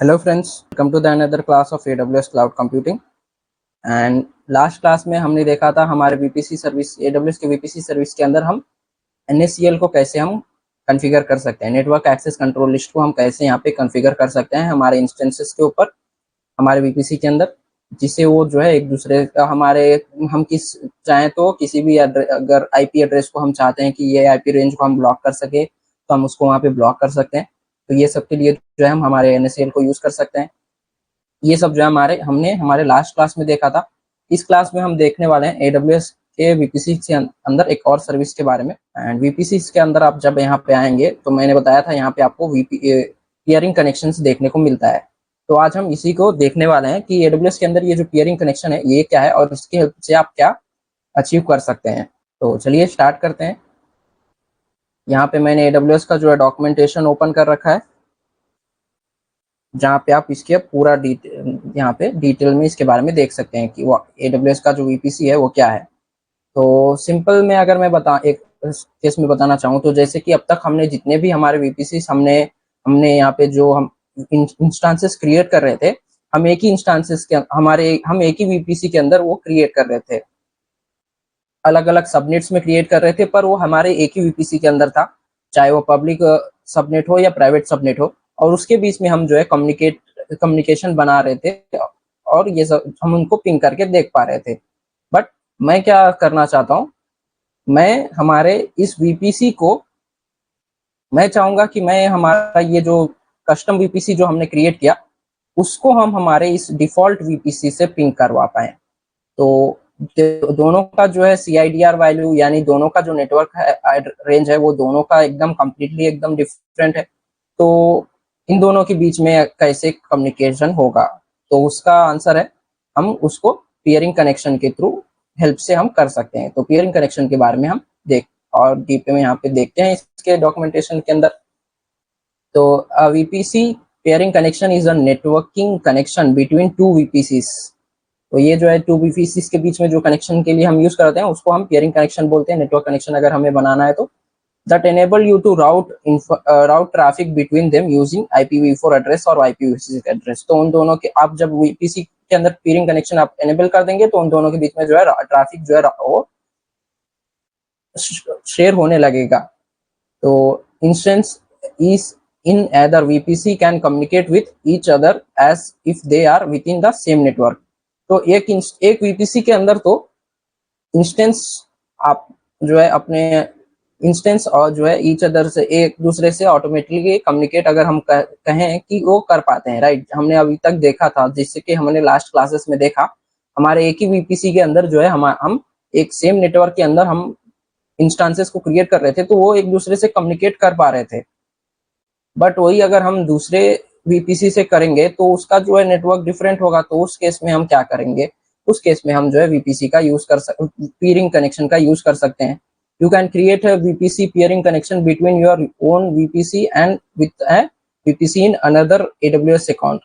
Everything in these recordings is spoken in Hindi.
Hello friends, welcome to the another class of AWS cloud computing. And last class में हमने देखा था हमारे VPC सर्विस, AWS के VPC सर्विस के अंदर हम NACL को कैसे हम कॉन्फ़िगर कर सकते हैं, नेटवर्क एक्सेस कंट्रोल लिस्ट को हम कैसे यहाँ पे कॉन्फ़िगर कर सकते हैं हमारे इंस्टेंसेस के ऊपर, हमारे VPC के अंदर, जिससे वो जो है एक दूसरे का हम किस चाहें तो किसी भी अगर IP एड्रेस को हम चाहते हैं कि ये IP रेंज को हम ब्लॉक कर सके तो हम उसको वहाँ पे ब्लॉक कर सकते हैं। तो ये सब के लिए जो है हम हमारे NACL को यूज कर सकते हैं। ये सब जो है हमने हमारे लास्ट क्लास में देखा था। इस क्लास में हम देखने वाले हैं AWS के VPC के अंदर एक और सर्विस के बारे में। एंड VPC के अंदर आप जब यहाँ पे आएंगे तो मैंने बताया था यहाँ पे आपको पियरिंग कनेक्शंस देखने को मिलता है। तो आज हम इसी को देखने वाले हैं कि AWS के अंदर ये जो पियरिंग कनेक्शन है ये क्या है और इसकी हेल्प से आप क्या अचीव कर सकते हैं। तो चलिए स्टार्ट करते हैं। यहाँ पे मैंने AWS का जो है डॉक्यूमेंटेशन ओपन कर रखा है, जहाँ पे आप इसके पूरा यहाँ पे डिटेल में इसके बारे में देख सकते हैं कि वो AWS का जो VPC है वो क्या है। तो सिंपल में अगर मैं एक केस में बताना चाहूँ तो जैसे कि अब तक हमने जितने भी हमारे VPC हमने हमने यहाँ पे जो हम इंस्टांसेस क्रिएट कर रहे थे, हम एक ही इंस्टांसेस के हम एक ही VPC के अंदर वो क्रिएट कर रहे थे, अलग अलग सबनेट्स में क्रिएट कर रहे थे, पर वो हमारे एक ही VPC के अंदर था, चाहे वो पब्लिक सबनेट हो या प्राइवेट सबनेट हो, और उसके बीच में हम जो है कम्युनिकेशन बना रहे थे और ये सब हम उनको पिंग करके देख पा रहे थे। बट मैं क्या करना चाहता हूँ, मैं हमारे इस VPC को मैं चाहूंगा कि मैं हमारा ये जो कस्टम VPC जो हमने क्रिएट किया उसको हम हमारे इस डिफॉल्ट VPC से पिंग करवा पाए। तो दोनों का जो है CIDR वैल्यू, यानी दोनों का जो नेटवर्क है रेंज है वो दोनों का एकदम कम्प्लीटली एकदम डिफरेंट है। तो इन दोनों के बीच में कैसे कम्युनिकेशन होगा, तो उसका आंसर है हम उसको पियरिंग कनेक्शन के थ्रू हेल्प से हम कर सकते हैं। तो पियरिंग कनेक्शन के बारे में हम और डीप में यहाँ पे देखते हैं इसके डॉक्यूमेंटेशन के अंदर। तो VPC pairing connection is a networking connection between two VPCs। तो ये जो है टू VPCs के बीच में जो कनेक्शन के लिए हम यूज करते हैं उसको हम पेयरिंग कनेक्शन बोलते हैं। नेटवर्क कनेक्शन अगर हमें बनाना है तो that enable you to route traffic between them using IPv4 address और IPv6 एड्रेस। तो उन दोनों के आप जब VPC के अंदर पेयरिंग कनेक्शन आप एनेबल कर देंगे तो उन दोनों के बीच में जो है ट्रैफिक जो है वो शेयर होने लगेगा। तो instance is in either VPC can communicate with each other as if they are within the same network। तो एक VPC के अंदर तो इंस्टेंस आप जो है अपने इंस्टेंस और जो है ईच अदर से एक दूसरे से ऑटोमेटिकली कम्युनिकेट अगर हम कहें कि वो कर पाते हैं, राइट। हमने अभी तक देखा था, जिससे कि हमने लास्ट क्लासेस में देखा, हमारे एक ही VPC के अंदर जो है हम एक सेम नेटवर्क के अंदर हम इंस्टांसेस को क्रिएट कर रहे थे तो वो एक दूसरे से कम्युनिकेट कर पा रहे थे। बट वही अगर हम दूसरे VPC से करेंगे तो उसका जो है नेटवर्क डिफरेंट होगा। तो उस केस में हम क्या करेंगे, उस केस में हम जो है VPC का यूज कर पेयरिंग कनेक्शन का यूज कर सकते हैं। You can create a VPC pairing connection between your own VPC and with a VPC in another AWS account.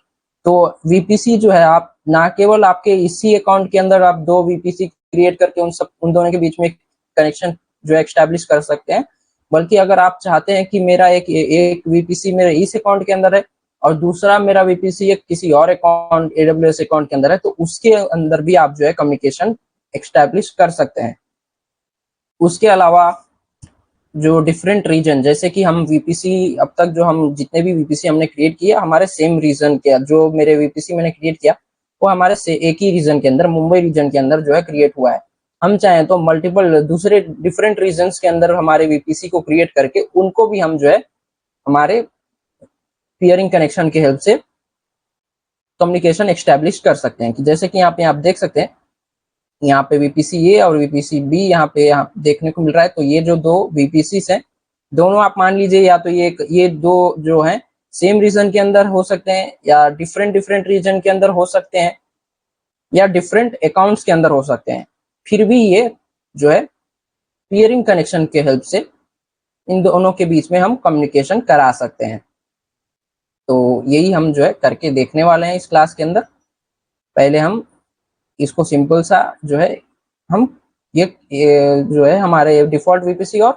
तो VPC जो है आप ना केवल आपके इसी अकाउंट के अंदर आप दो VPC क्रिएट करके उन दोनों के बीच में कनेक्शन जो है एस्टेब्लिश कर सकते हैं, बल्कि अगर आप चाहते हैं कि मेरा एक VPC मेरे इस अकाउंट के अंदर है और दूसरा मेरा VPC एक किसी और अकाउंट AWS अकाउंट के अंदर है, तो उसके अंदर भी आप जो है कम्युनिकेशन एस्टेब्लिश कर सकते हैं। उसके अलावा जो डिफरेंट रीजन, जैसे कि हम VPC अब तक जो हम जितने भी VPC हमने क्रिएट किया हमारे सेम रीजन के, जो मेरे VPC मैंने क्रिएट किया वो हमारे से एक ही रीजन के अंदर, मुंबई रीजन के अंदर जो है क्रिएट हुआ है। हम चाहें तो मल्टीपल दूसरे डिफरेंट रीजन्स के अंदर हमारे VPC को क्रिएट करके उनको भी हम जो है हमारे पियरिंग कनेक्शन की हेल्प से कम्युनिकेशन एस्टेब्लिश कर सकते हैं। कि जैसे कि यहाँ पे आप देख सकते हैं, यहाँ पे VPC A और VPC B यहाँ पे देखने को मिल रहा है। तो ये जो दो VPCs हैं, दोनों आप मान लीजिए या तो ये दो जो हैं सेम रीजन के अंदर हो सकते हैं, या डिफरेंट रीजन के अंदर हो सकते हैं, या डिफरेंट अकाउंट्स के अंदर हो सकते हैं। फिर भी ये जो है पियरिंग कनेक्शन के हेल्प से इन दोनों के बीच में हम कम्युनिकेशन करा सकते हैं। तो यही हम जो है करके देखने वाले हैं इस क्लास के अंदर। पहले हम इसको सिंपल सा जो है हम ये जो है हमारे डिफॉल्ट VPC और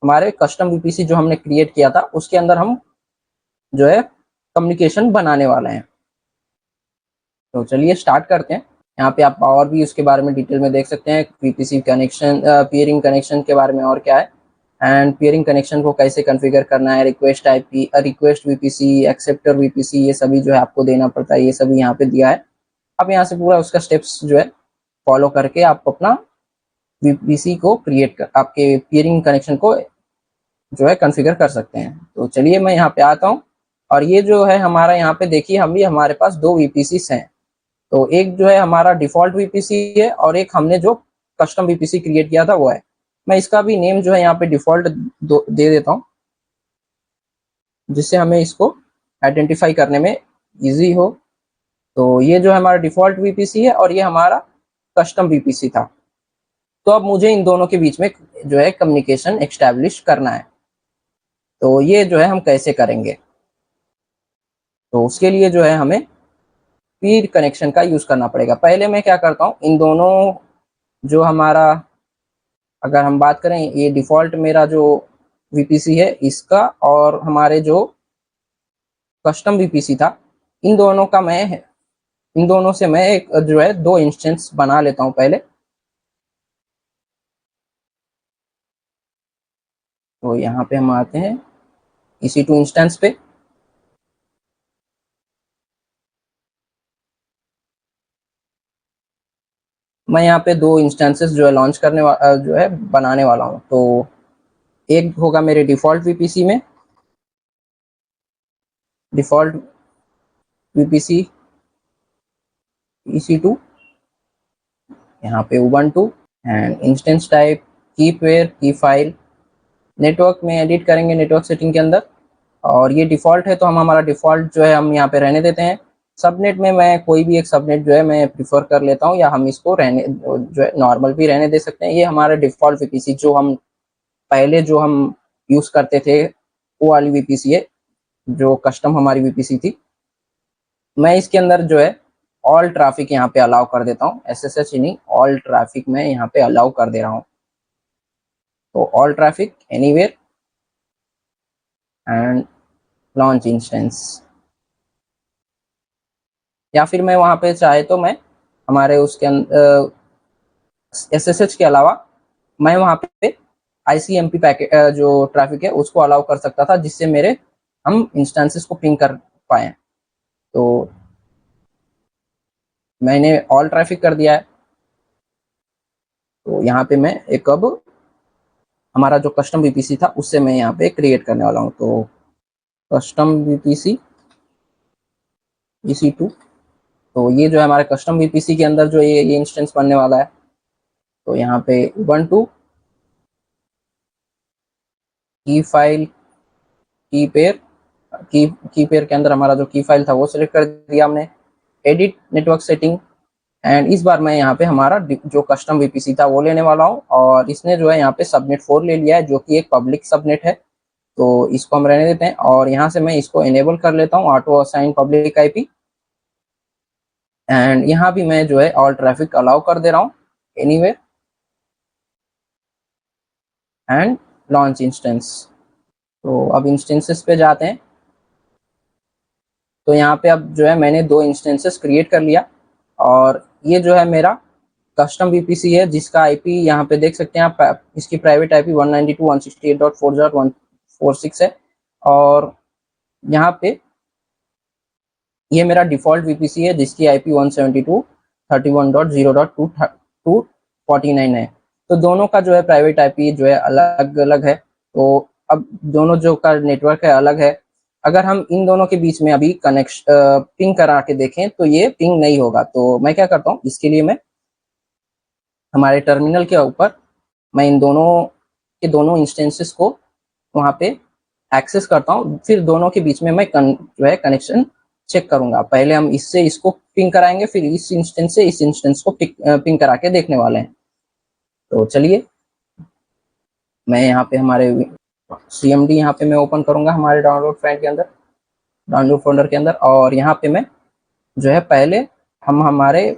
हमारे कस्टम VPC जो हमने क्रिएट किया था उसके अंदर हम जो है कम्युनिकेशन बनाने वाले हैं। तो चलिए स्टार्ट करते हैं। यहाँ पे आप और भी उसके बारे में डिटेल में देख सकते हैं, वीपीसी कनेक्शन, पीयरिंग कनेक्शन के बारे में और क्या है, एंड पीयरिंग कनेक्शन को कैसे कॉन्फ़िगर करना है, request IP, request VPC, acceptor VPC, ये सभी जो है आपको देना पड़ता है, ये सभी यहाँ पे दिया है। अब यहाँ से पूरा उसका स्टेप्स जो है फॉलो करके आप अपना वीपीसी को क्रिएट कर, आपके पीयरिंग कनेक्शन को जो है कॉन्फ़िगर कर सकते हैं। तो चलिए मैं यहाँ पे आता हूँ, और ये जो है हमारा यहाँ पे देखिए, हमारे पास दो वीपीसीस हैं। तो एक जो है हमारा डिफॉल्ट वीपीसी है, और एक हमने जो कस्टम वीपीसी क्रिएट किया था वो है। मैं इसका भी नेम जो है यहाँ पे डिफॉल्ट दे देता हूँ, जिससे हमें इसको आइडेंटिफाई करने में इजी हो। तो ये जो हमारा डिफॉल्ट वीपीसी है, और ये हमारा कस्टम वीपीसी था। तो अब मुझे इन दोनों के बीच में जो है कम्युनिकेशन एस्टैब्लिश करना है। तो ये जो है हम कैसे करेंगे, तो उसके लिए जो है हमें पीर कनेक्शन का यूज करना पड़ेगा। पहले मैं क्या करता हूँ, इन दोनों जो हमारा, अगर हम बात करें, ये डिफॉल्ट मेरा जो वीपीसी है इसका, और हमारे जो कस्टम वीपीसी था, इन दोनों का मैं इन दोनों से मैं एक जो है दो इंस्टेंस बना लेता हूँ पहले। तो यहाँ पे हम आते हैं EC2 इंस्टेंस पे। मैं यहाँ पे दो इंस्टेंसेस जो है लॉन्च जो है बनाने वाला हूँ। तो एक होगा मेरे डिफॉल्ट वीपीसी में, डिफॉल्ट वीपीसी EC2, यहाँ पे उबंटू, एंड इंस्टेंस टाइप कीपवेयर की फाइल। नेटवर्क में एडिट करेंगे नेटवर्क सेटिंग के अंदर, और ये डिफॉल्ट है तो हम हमारा डिफॉल्ट जो है हम यहाँ पे रहने देते हैं। सबनेट में मैं कोई भी एक सबनेट जो है मैं प्रिफर कर लेता हूँ, या हम इसको रहने जो है नॉर्मल भी रहने दे सकते हैं। ये हमारा डिफॉल्ट वीपीसी जो हम पहले जो हम यूज करते थे वो वाली वीपीसी है, जो कस्टम हमारी वीपीसी थी। मैं इसके अंदर जो है ऑल ट्रैफिक यहाँ पे अलाउ कर देता हूँ, SSH ही नहीं, ऑल ट्रैफिक मैं यहाँ पे अलाउ कर दे रहा हूँ। तो all traffic anywhere and launch instance, या फिर मैं वहाँ पे चाहे तो मैं हमारे उसके SSH के अलावा मैं वहाँ पे ICMP पैकेट जो ट्रैफिक है उसको अलाउ कर सकता था, जिससे मेरे हम इंस्टेंसेस को पिंग कर पाए। तो मैंने ऑल ट्रैफिक कर दिया है। तो यहाँ पे मैं एक अब हमारा जो कस्टम वीपीसी था उससे मैं यहाँ पे क्रिएट करने वाला हूँ। तो कस्टम वीपीसी EC2, तो ये जो है हमारे कस्टम वीपीसी के अंदर जो ये इंस्टेंस बनने वाला है। तो यहाँ पे उबंटू की फाइल की पेयर के अंदर हमारा जो की फाइल था वो सिलेक्ट कर दिया हमने। एडिट नेटवर्क सेटिंग, एंड इस बार मैं यहाँ पे हमारा जो कस्टम वीपीसी था वो लेने वाला हूँ, और इसने जो है यहाँ पे सबनेट 4 ले लिया है, जो कि एक पब्लिक सबनेट है। तो इसको हम रहने देते हैं, और यहाँ से मैं इसको इनेबल कर लेता हूँ, auto assign public IP. And यहाँ भी मैं जो है ऑल ट्रैफिक अलाउ कर दे रहा हूँ, एनीवेयर एंड लॉन्च इंस्टेंस। तो अब इंस्टेंसेस पे जाते हैं। तो यहाँ पे अब जो है मैंने दो इंस्टेंसेस क्रिएट कर लिया, और ये जो है मेरा कस्टम वीपीसी है, जिसका आईपी यहाँ पे देख सकते हैं आप, इसकी प्राइवेट आईपी 192.168.4.146 है, और यहाँ पे ये मेरा डिफॉल्ट वीपीसी है, जिसकी आईपी 172.31.0.249 है। तो दोनों का जो है प्राइवेट आईपी जो है अलग अलग है। तो अब दोनों जो का नेटवर्क है अलग है। अगर हम इन दोनों के बीच में अभी पिंग करा के देखें तो ये पिंग नहीं होगा। तो मैं क्या करता हूँ, इसके लिए मैं हमारे टर्मिनल के ऊपर मैं इन दोनों के दोनों इंस्टेंसेस को वहाँ पे एक्सेस करता हूँ, फिर दोनों के बीच में मैं जो है कनेक्शन चेक करूंगा। पहले हम इससे इसको पिंग कराएंगे, फिर इस इंस्टेंस से इस इंस्टेंस को पिंग करा के देखने वाले हैं। तो चलिए मैं यहाँ पे हमारे CMD यहाँ पे मैं ओपन करूंगा हमारे डाउनलोड फाइल के अंदर, डाउनलोड फोल्डर के अंदर, और यहाँ पे मैं जो है पहले हम हमारे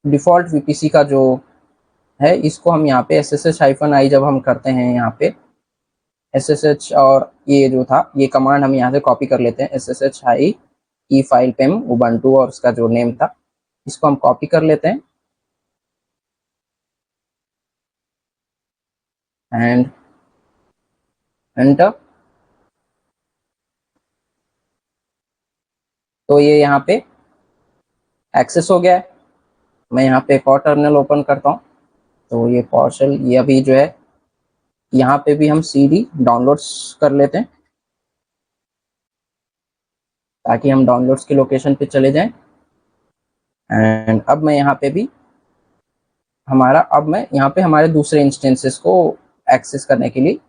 डिफॉल्ट वीपीसी का जो है इसको हम यहाँ पे SSH-i जब हम करते हैं यहाँ पे SSH और ये जो था ये कमांड हम यहाँ से कॉपी कर लेते हैं, SSH हाई की फाइल पेम उबंटू और उसका जो नेम था इसको हम कॉपी कर लेते हैं एंड एंटर। तो ये यहाँ पे एक्सेस हो गया है। मैं यहाँ पे एक और टर्मिनल ओपन करता हूँ। तो ये पार्शल ये अभी जो है यहाँ पे भी हम CD डाउनलोड्स कर लेते हैं ताकि हम डाउनलोड्स की लोकेशन पे चले जाएं। एंड अब मैं यहाँ पे भी अब मैं यहाँ पे हमारे दूसरे इंस्टेंसेस को एक्सेस करने के लिए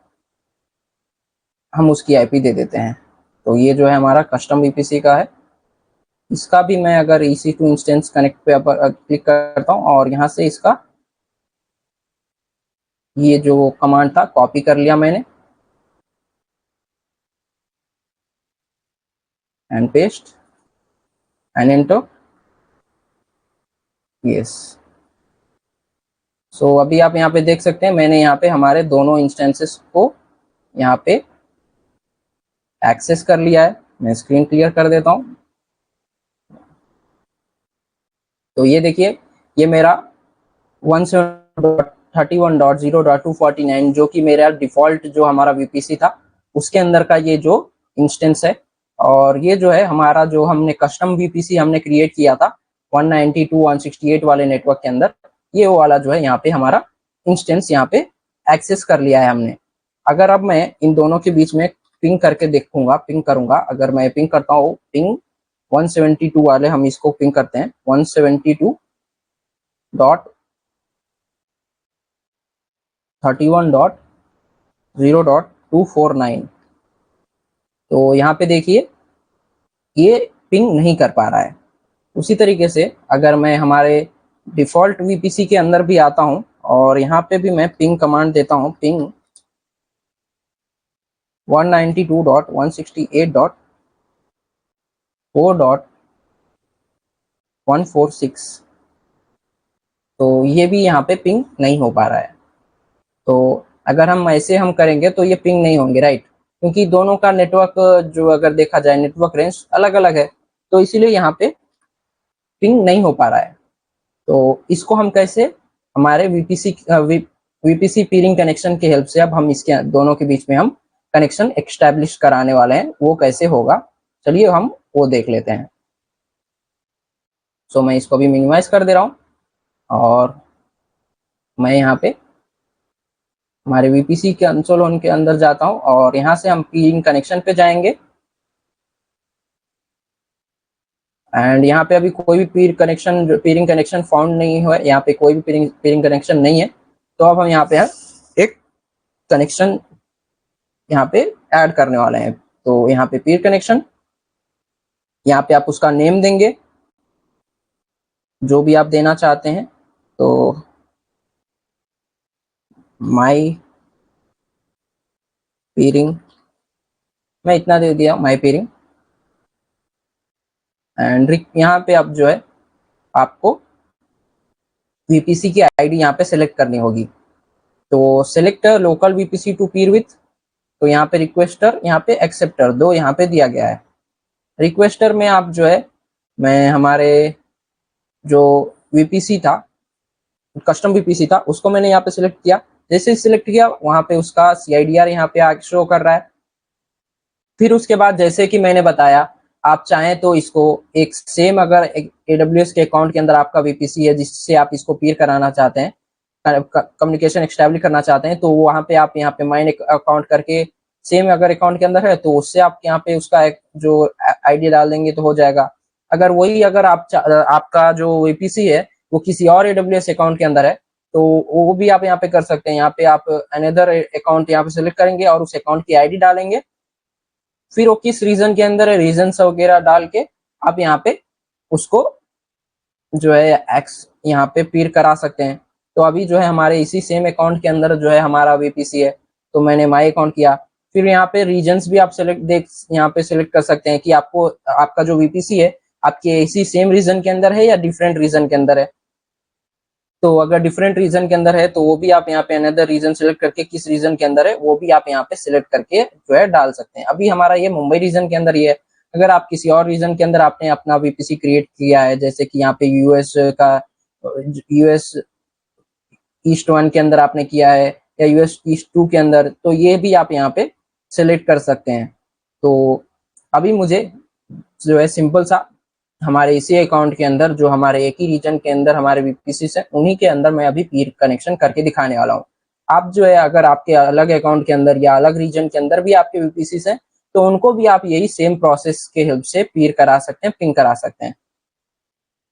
हम उसकी IP दे देते हैं। तो ये जो है हमारा कस्टम VPC का है। इसका भी मैं अगर EC2 इंस्टेंस कनेक्ट पे क्लिक करता हूँ और यहाँ से इसका ये जो कमांड था कॉपी कर लिया मैंने and paste and enter. Yes, so अभी आप यहाँ पे देख सकते हैं मैंने यहाँ पे हमारे दोनों इंस्टेंसेस को यहाँ पे एक्सेस कर लिया है। मैं स्क्रीन क्लियर कर देता हूँ। तो ये देखिए ये मेरा 131.0.249 जो कि मेरा डिफॉल्ट जो हमारा VPC था उसके अंदर का ये जो इंस्टेंस है। और ये जो है हमारा जो हमने कस्टम VPC हमने क्रिएट किया था 192.168 वाले नेटवर्क के अंदर, ये वो वाला जो है यहाँ पे हमारा इंस्टेंस यहाँ पे एक्सेस कर लिया है हमने। अगर अब मैं इन दोनों के बीच में पिंग करके देखूंगा, पिंग करूंगा, अगर मैं पिंग करता हूँ पिंग 172 वाले हम इसको पिंग करते हैं 172.31.0.249। तो यहाँ पे देखिए ये पिंग नहीं कर पा रहा है। उसी तरीके से अगर मैं हमारे डिफॉल्ट VPC के अंदर भी आता हूँ और यहाँ पे भी मैं पिंग कमांड देता हूँ पिंग 192.168.4.146, तो ये भी यहाँ पे पिंग नहीं हो पा रहा है। तो अगर हम ऐसे हम करेंगे तो ये पिंग नहीं होंगे, राइट, क्योंकि दोनों का नेटवर्क जो अगर देखा जाए नेटवर्क रेंज अलग अलग है, तो इसीलिए यहाँ पे पिंग नहीं हो पा रहा है। तो इसको हम कैसे हमारे VPC पीरिंग कनेक्शन की हेल्प से अब हम इसके दोनों के बीच में हम कनेक्शन एस्टैब्लिश कराने वाले हैं, वो कैसे होगा चलिए हम वो देख लेते हैं। सो मैं इसको भी मिनिमाइज कर दे रहा हूँ और मैं यहाँ पे हमारे VPC के कंसोल के अंदर जाता हूँ और यहाँ से हम पीरिंग कनेक्शन पे जाएंगे एंड यहाँ पे अभी कोई भी पीरिंग कनेक्शन फाउंड नहीं हुआ है, यहाँ पे कोई भी पीरिंग कनेक्शन नहीं है। तो अब हम यहाँ पे एक कनेक्शन यहाँ पे ऐड करने वाले हैं। तो यहाँ पे पीर कनेक्शन, यहाँ पे आप उसका नेम देंगे जो भी आप देना चाहते हैं। तो माई पीरिंग मैं इतना दे दिया, माई पीरिंग। एंड यहाँ पे अब जो है आपको VPC की आईडी यहाँ पे सेलेक्ट करनी होगी। तो select local VPC to Pir with, तो यहाँ पे रिक्वेस्टर, यहाँ पे एक्सेप्टर दो यहाँ पे दिया गया है। रिक्वेस्टर में आप जो है मैं हमारे जो VPC था कस्टम VPC था उसको मैंने यहाँ पे सिलेक्ट किया। जैसे ही सिलेक्ट किया वहां पे उसका CIDR यहाँ पे आगे शो कर रहा है। फिर उसके बाद जैसे कि मैंने बताया आप चाहें तो इसको एक सेम अगर AWS के अकाउंट के अंदर आपका VPC है जिससे आप इसको पीर कराना चाहते हैं, कम्युनिकेशन एक्स्टैब्लिश करना चाहते हैं, तो वहां पे आप यहाँ पे माइन अकाउंट करके सेम अगर अकाउंट के अंदर है तो उससे आप यहाँ पे उसका एक जो आईडी डाल देंगे तो हो जाएगा। अगर वही अगर आपका जो VPC है वो किसी और AWS अकाउंट के अंदर है तो वो भी आप यहाँ पे कर सकते हैं। यहाँ पे आप अनदर अकाउंट यहाँ पे सेलेक्ट करेंगे और उस अकाउंट की आईडी डालेंगे, फिर वो किस रीजन के अंदर है रीजन वगैरह डाल के आप यहाँ पे उसको जो है एक्स यहाँ पे पीर करा सकते हैं। तो अभी जो है हमारे इसी सेम अकाउंट के अंदर जो है हमारा VPC है, तो मैंने माई अकाउंट किया। फिर यहाँ पे रीजन्स भी आप यहाँ पे सिलेक्ट कर सकते हैं कि आपको आपका जो VPC है आपके इसी सेम रीजन के अंदर है या डिफरेंट रीजन के अंदर है। तो अगर डिफरेंट रीजन के अंदर है तो वो भी आप यहाँ पे अनदर रीजन सिलेक्ट करके किस रीजन के अंदर है वो भी आप यहाँ पे सिलेक्ट करके जो है डाल सकते हैं। अभी हमारा ये मुंबई रीजन के अंदर ही है। अगर आप किसी और रीजन के अंदर आपने अपना वीपीसी क्रिएट किया है, जैसे कि यहाँ पे यूएस का, यूएस ईस्ट 1 के अंदर आपने किया है या यूएस ईस्ट 2 के अंदर, तो ये भी आप यहाँ पे सिलेक्ट कर सकते हैं। तो अभी मुझे जो है सिंपल सा हमारे इसी अकाउंट के अंदर जो हमारे एक ही रीजन के अंदर हमारे वीपीसी है उन्हीं के अंदर मैं अभी पीर कनेक्शन करके दिखाने वाला हूँ। आप जो है अगर आपके अलग अकाउंट के अंदर या अलग रीजन के अंदर भी आपके वीपीसी है तो उनको भी आप यही सेम प्रोसेस के हेल्प से पीर करा सकते हैं, पिंग करा सकते हैं।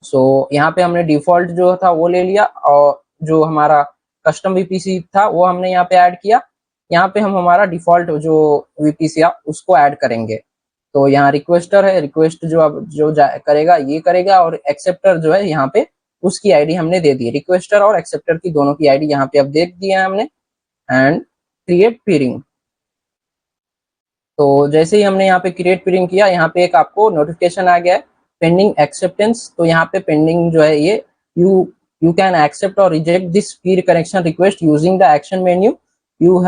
सो यहाँ पे हमने डिफॉल्ट जो था वो ले लिया और जो हमारा कस्टम वीपीसी था वो हमने यहाँ पे ऐड किया। यहाँ पे हम हमारा डिफॉल्ट जो वीपीसी उसको ऐड करेंगे। तो यहाँ रिक्वेस्टर है, रिक्वेस्ट जो अब जो करेगा ये करेगा, और एक्सेप्टर जो है यहाँ पे उसकी आईडी हमने दे दी। रिक्वेस्टर और एक्सेप्टर की दोनों की आईडी यहाँ पे अब दे दी है हमने। And create peering. तो जैसे ही हमने यहाँ पे क्रिएट पीरिंग किया, यहाँ पे एक आपको नोटिफिकेशन आ गया है पेंडिंग एक्सेप्टेंस। तो यहाँ पे पेंडिंग जो है ये you can accept or reject this peer connection request using the action menu. You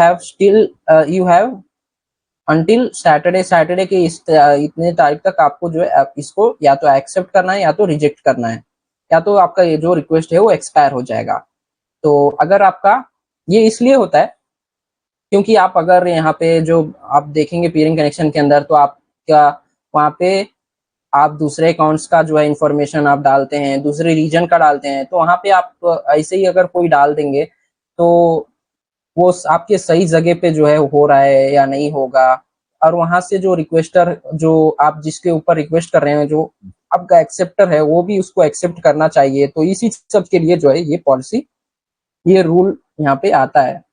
have until Saturday के इतने तारीख तक आपको जो है इसको या तो एक्सेप्ट करना है या तो रिजेक्ट करना है, या तो आपका ये जो रिक्वेस्ट है वो एक्सपायर हो जाएगा। तो अगर आपका ये इसलिए होता है क्योंकि आप अगर यहाँ पे जो आप देखेंगे पीयरिंग कनेक्शन के अंदर, तो आप क्या वहाँ पे आप दूसरे अकाउंट्स का जो है इंफॉर्मेशन आप डालते हैं, दूसरे रीजन का डालते हैं, तो वहाँ पे आप ऐसे ही अगर कोई डाल देंगे तो वो आपके सही जगह पे जो है हो रहा है या नहीं होगा। और वहां से जो रिक्वेस्टर जो आप जिसके ऊपर रिक्वेस्ट कर रहे हैं, जो आपका एक्सेप्टर है, वो भी उसको एक्सेप्ट करना चाहिए। तो इसी सब के लिए जो है ये पॉलिसी, ये रूल यहाँ पे आता है।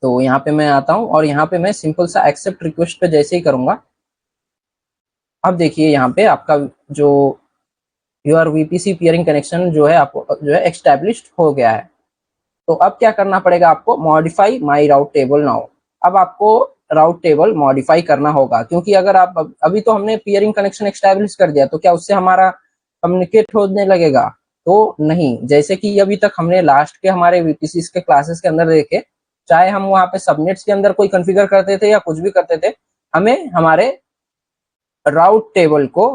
तो यहाँ पे मैं आता हूँ और यहाँ पे मैं सिंपल सा एक्सेप्ट रिक्वेस्ट पे जैसे ही करूंगा, अब देखिए यहाँ पे आपका जो योर वीपीसी पियरिंग कनेक्शन जो है आपको जो है एस्टैब्लिश्ड हो गया है। तो अब क्या करना पड़ेगा आपको, मॉडिफाई माई राउट टेबल नाउ। अब आपको राउट टेबल मॉडिफाई करना होगा, क्योंकि अगर आप अभी तो हमने पियरिंग कनेक्शन एस्टैब्लिश कर दिया, तो क्या उससे हमारा कम्युनिकेट होने लगेगा? तो नहीं। जैसे कि अभी तक हमने लास्ट के हमारे वीपीसी के क्लासेस के अंदर देखे, चाहे हम वहां पे सबनेट्स के अंदर कोई कॉन्फ़िगर करते थे या कुछ भी करते थे, हमें हमारे राउट टेबल को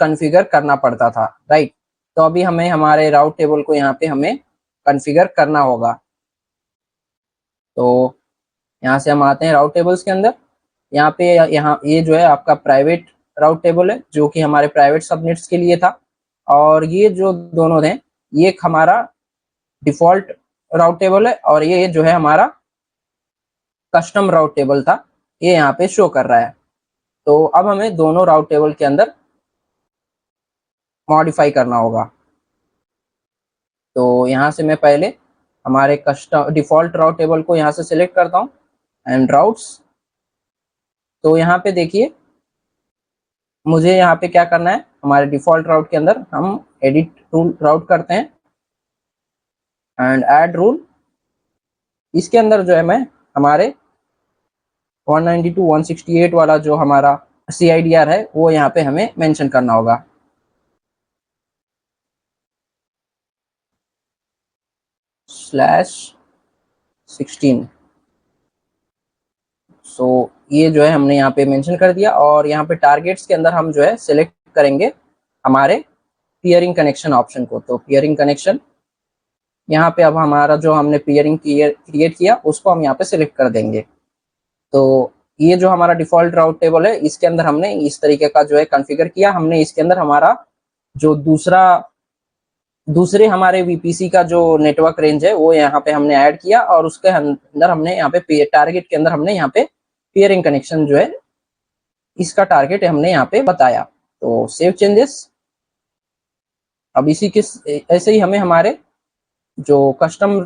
कॉन्फ़िगर करना पड़ता था, राइट। तो अभी हमें हमारे राउट टेबल को यहाँ पे हमें कॉन्फ़िगर करना होगा। तो यहाँ से हम आते हैं राउट टेबल्स के अंदर। यहाँ पे यहाँ ये जो है आपका प्राइवेट राउट टेबल है, जो कि हमारे प्राइवेट सबनेट्स के लिए था। और ये जो दोनों हैं, ये एक हमारा डिफॉल्ट राउट टेबल है, और ये जो है हमारा कस्टम राउट टेबल था, ये यहाँ पे शो कर रहा है। तो अब हमें दोनों राउट टेबल के अंदर मॉडिफाई करना होगा। तो यहाँ से मैं पहले हमारे कस्टम डिफॉल्ट राउट टेबल को यहाँ से सिलेक्ट करता हूँ एंड राउट्स। तो यहाँ पे देखिए मुझे यहाँ पे क्या करना है, हमारे डिफॉल्ट राउट के अंदर हम एडिट रूल राउट करते हैं एंड ऐड रूल। इसके अंदर जो है मैं हमारे 192.168 वाला जो हमारा CIDR है वो यहाँ पे हमें मेंशन करना होगा। /16। सो ये जो है हमने यहाँ पे मेंशन कर दिया। और यहाँ पे टारगेट्स के अंदर हम जो है सिलेक्ट करेंगे हमारे पियरिंग कनेक्शन ऑप्शन को। तो पियरिंग कनेक्शन यहाँ पे अब हमारा जो हमने पियरिंग क्रिएट किया उसको हम यहाँ पे सिलेक्ट कर देंगे। तो ये जो हमारा डिफॉल्ट राउट टेबल है, इसके अंदर हमने इस तरीके का जो है कॉन्फ़िगर किया। हमने इसके अंदर हमारा जो दूसरे हमारे वीपीसी का जो नेटवर्क रेंज है वो यहाँ पे हमने ऐड किया, और उसके अंदर हमने यहाँ पे टारगेट के अंदर हमने यहाँ पे पियरिंग कनेक्शन जो है इसका टारगेट हमने यहाँ पे बताया। तो सेव चेंजेस। अब इसी के ऐसे ही हमें हमारे जो कस्टम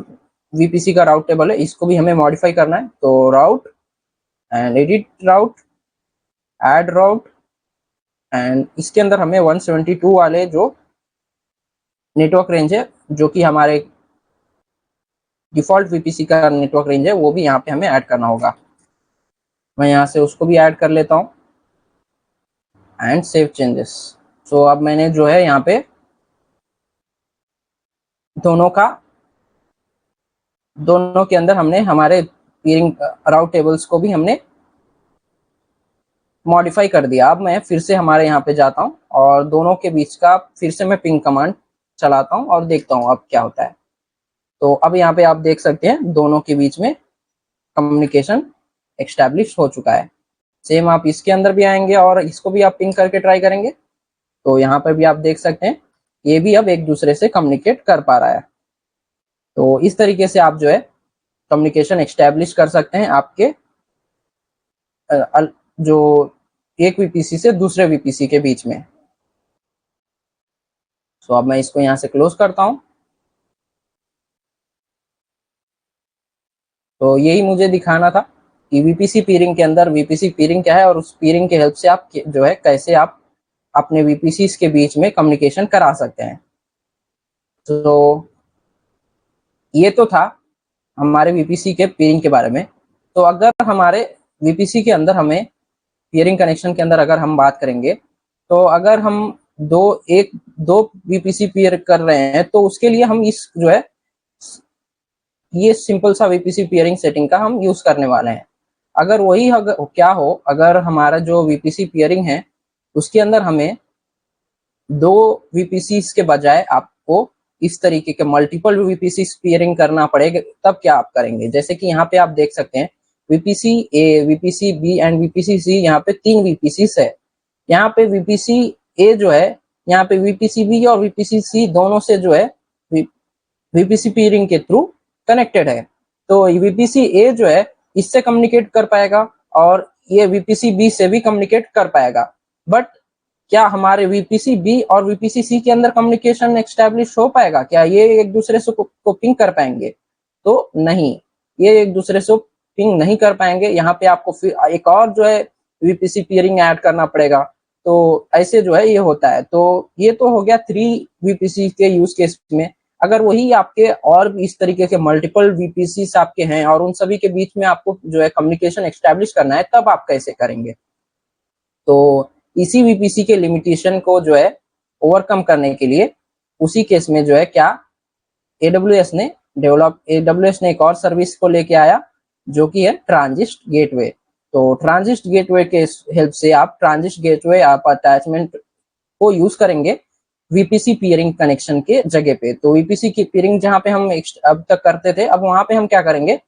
वीपीसी का राउट टेबल है इसको भी हमें मॉडिफाई करना है। तो route and edit route, add route, and इसके अंदर हमें 172 वाले जो नेटवर्क रेंज है, जो कि हमारे डिफॉल्ट वीपीसी का नेटवर्क रेंज है, वो भी यहाँ पे हमें ऐड करना होगा। मैं यहाँ से उसको भी ऐड कर लेता हूँ एंड सेव चेंजेस। सो अब मैंने जो है यहाँ पे दोनों के अंदर हमने हमारे पीरिंग राउट टेबल्स को भी हमने मॉडिफाई कर दिया। अब मैं फिर से हमारे यहाँ पे जाता हूँ और दोनों के बीच का फिर से मैं पिंग कमांड चलाता हूँ और देखता हूँ अब क्या होता है। तो अब यहाँ पे आप देख सकते हैं दोनों के बीच में कम्युनिकेशन एस्टैब्लिश हो चुका है। सेम आप इसके अंदर भी आएंगे और इसको भी आप पिंग करके ट्राई करेंगे तो यहाँ पर भी आप देख सकते हैं ये भी अब एक दूसरे से कम्युनिकेट कर पा रहा है। तो इस तरीके से आप जो है कम्युनिकेशन एस्टैब्लिश कर सकते हैं आपके जो एक वीपीसी से दूसरे वीपीसी के बीच में। तो अब मैं इसको यहाँ से क्लोज करता हूँ। तो यही मुझे दिखाना था कि वीपीसी पीरिंग के अंदर वीपीसी पीरिंग क्या है और उस पीरिंग के हेल्प से आप जो है कैसे आप अपने वीपीसी के बीच में कम्युनिकेशन करा सकते हैं। तो ये तो था हमारे वीपीसी के पीरिंग के बारे में। तो अगर हमारे वीपीसी के अंदर हमें पीरिंग कनेक्शन के अंदर अगर हम बात करेंगे तो अगर हम दो वीपीसी पेयर कर रहे हैं तो उसके लिए हम इस जो है ये सिंपल सा वीपीसी पेयरिंग सेटिंग का हम यूज करने वाले हैं। अगर वही क्या हो अगर हमारा जो वीपीसी पेयरिंग है उसके अंदर हमें दो वीपीसी के बजाय आपको इस तरीके के मल्टीपल वीपीसी पेयरिंग करना पड़ेगा, तब क्या आप करेंगे। जैसे कि यहाँ पे आप देख सकते हैं VPC A, VPC B and VPC C, यहाँ पे 3 वीपीसी है। यहाँ पे वीपीसी ए जो है यहाँ पे वीपीसी बी और वीपीसी सी दोनों से जो है वीपीसी पेयरिंग के थ्रू कनेक्टेड है। तो वीपीसी ए जो है इससे कम्युनिकेट कर पाएगा और ये वीपीसी बी से भी कम्युनिकेट कर पाएगा। बट क्या हमारे वीपीसी बी और वीपीसी सी के अंदर कम्युनिकेशन एस्टैब्लिश हो पाएगा? क्या ये एक दूसरे से को पिंग कर पाएंगे? तो नहीं, ये एक दूसरे से पिंग नहीं कर पाएंगे। यहाँ पे आपको फिर एक और जो है वीपीसी पेयरिंग ऐड करना पड़ेगा। तो ऐसे जो है ये होता है। तो ये तो हो गया 3 वीपीसी के यूज केस में। अगर वही आपके और भी इस तरीके के मल्टीपल वीपीसी आपके हैं और उन सभी के बीच में आपको जो है कम्युनिकेशन एस्टैब्लिश करना है, तब आप कैसे करेंगे? तो इसी वीपीसी के लिमिटेशन को जो है ओवरकम करने के लिए उसी केस में जो है क्या एडब्ल्यूएस ने एक और सर्विस को लेके आया जो कि है ट्रांजिस्ट गेटवे। तो ट्रांजिस्ट गेटवे के हेल्प से आप ट्रांजिस्ट गेटवे आप अटैचमेंट को यूज करेंगे वीपीसी पीयरिंग कनेक्शन के जगह पे। तो वीपीसी की पीयरिंग जहां पे हम अब तक करते थे, अब वहां पे हम क्या करेंगे,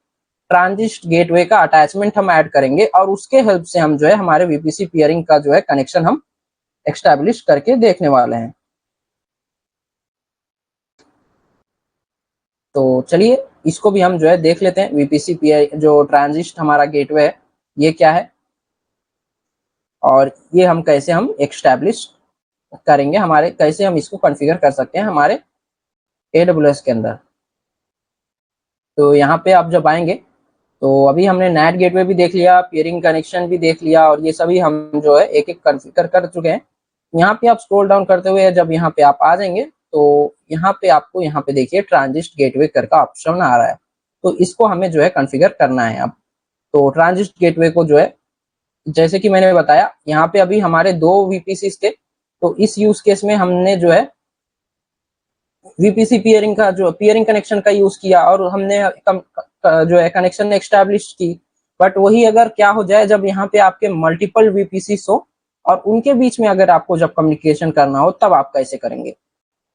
ट्रांजिस्ट गेटवे का अटैचमेंट हम ऐड करेंगे और उसके हेल्प से हम जो है हमारे वीपीसी पीयरिंग का जो है कनेक्शन हम एस्टैब्लिश करके देखने वाले हैं। तो चलिए इसको भी हम जो है देख लेते हैं। वीपीसी पीआई जो ट्रांजिस्ट हमारा गेटवे है ये क्या है और ये हम कैसे हम एस्टैब्लिश करेंगे, हमारे कैसे हम इसको कॉन्फ़िगर कर सकते हैं हमारे AWS के अंदर। तो यहाँ पे आप जब आएंगे तो अभी हमने नेट गेटवे भी देख लिया, पीयरिंग कनेक्शन भी देख लिया और ये सभी हम जो है एक एक कॉन्फ़िगर कर चुके हैं। यहाँ पे आप स्क्रॉल डाउन करते हुए जब यहाँ पे आप आ जाएंगे तो यहाँ पे आपको यहाँ पे देखिए ट्रांजिस्ट गेटवे कर का ऑप्शन आ रहा है। तो इसको हमें जो है कॉन्फ़िगर करना है अब। तो ट्रांजिस्ट गेटवे को जो है जैसे कि मैंने बताया यहाँ पे अभी हमारे 2 वीपीसी थे। तो इस यूज केस में हमने जो है वीपीसी पीयरिंग का जो पीयरिंग कनेक्शन का यूज किया और हमने जो है कनेक्शन एस्टैब्लिश की। बट वही अगर क्या हो जाए जब यहाँ पे आपके मल्टीपल वीपीसी हो और उनके बीच में अगर आपको जब कम्युनिकेशन करना हो तब आप कैसे करेंगे।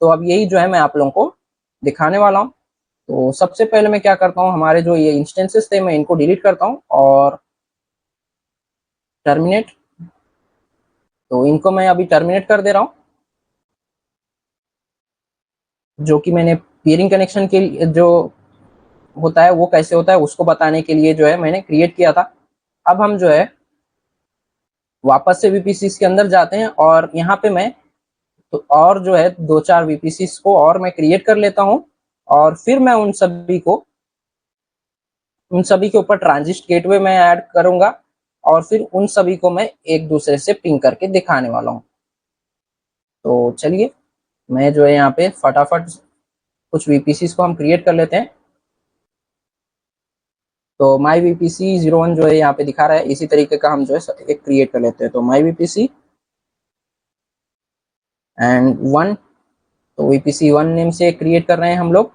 तो अब यही जो है मैं आप लोगों को दिखाने वाला हूँ। तो सबसे पहले मैं क्या करता हूँ, हमारे जो ये इंस्टेंसेस थे मैं इनको डिलीट करता हूँ और टर्मिनेट। तो इनको मैं अभी टर्मिनेट कर दे रहा हूँ। जो कि मैंने पीयरिंग कनेक्शन के लिए जो होता है वो कैसे होता है उसको बताने के लिए जो है मैंने क्रिएट किया था। अब हम जो है वापस से वीपीसी के अंदर जाते हैं और यहाँ पे मैं तो और जो है 2-4 वीपीसी को और मैं क्रिएट कर लेता हूँ और फिर मैं उन सभी के ऊपर ट्रांजिस्ट गेटवे मैं ऐड करूंगा और फिर उन सभी को मैं एक दूसरे से पिंग करके दिखाने वाला हूँ। तो चलिए मैं जो है यहाँ पे फटाफट कुछ वीपीसी को हम क्रिएट कर लेते हैं। तो माई वीपीसी 01 जो है यहाँ पे दिखा रहा है, इसी तरीके का हम जो है एक क्रिएट कर लेते हैं। तो माई वीपीसी एंड 1 तो VPC1 नेम से क्रिएट कर रहे हैं हम लोग।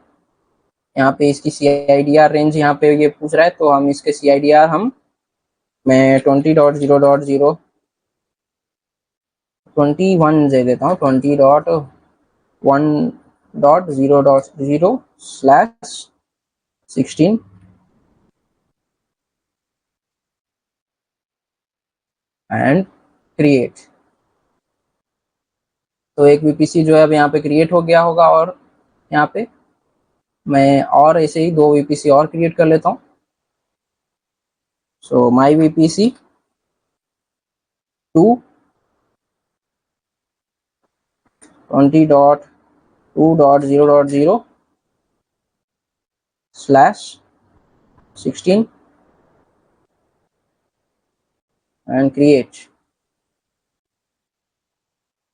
यहाँ पे इसकी CIDR रेंज यहाँ पे ये पूछ रहा है, तो हम इसके CIDR मैं 20.0.0 21 दे देता हूँ, 20.1.0.0/16 एंड क्रिएट। तो एक VPC जो है अब यहाँ पे क्रिएट हो गया होगा, और यहाँ पे मैं और ऐसे ही 2 VPC और क्रिएट कर लेता हूँ। सो माई VPC 2 20.2.0.0/16 एंड क्रिएट।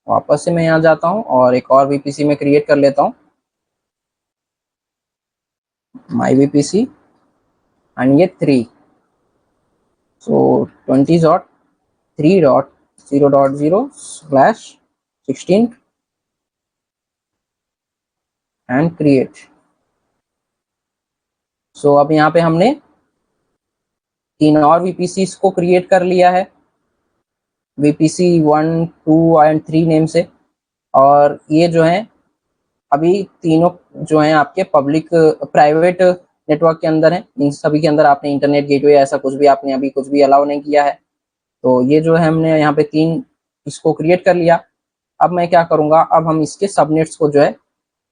वापस से मैं यहाँ जाता हूँ और एक और VPC में क्रिएट कर लेता हूँ, माई VPC एंड ये 3। सो 20.3.0.0/16 एंड क्रिएट। सो अब यहाँ पे हमने 3 और VPCs को क्रिएट कर लिया है, VPC 1, 2 एंड 3 नेम से। और ये जो है अभी तीनों जो हैं आपके पब्लिक प्राइवेट नेटवर्क के अंदर हैं। इन सभी के अंदर आपने इंटरनेट गेटवे ऐसा कुछ भी आपने अभी कुछ भी अलाउ नहीं किया है। तो ये जो है हमने यहाँ पे 3 इसको क्रिएट कर लिया। अब मैं क्या करूँगा, अब हम इसके सबनेट्स को जो है,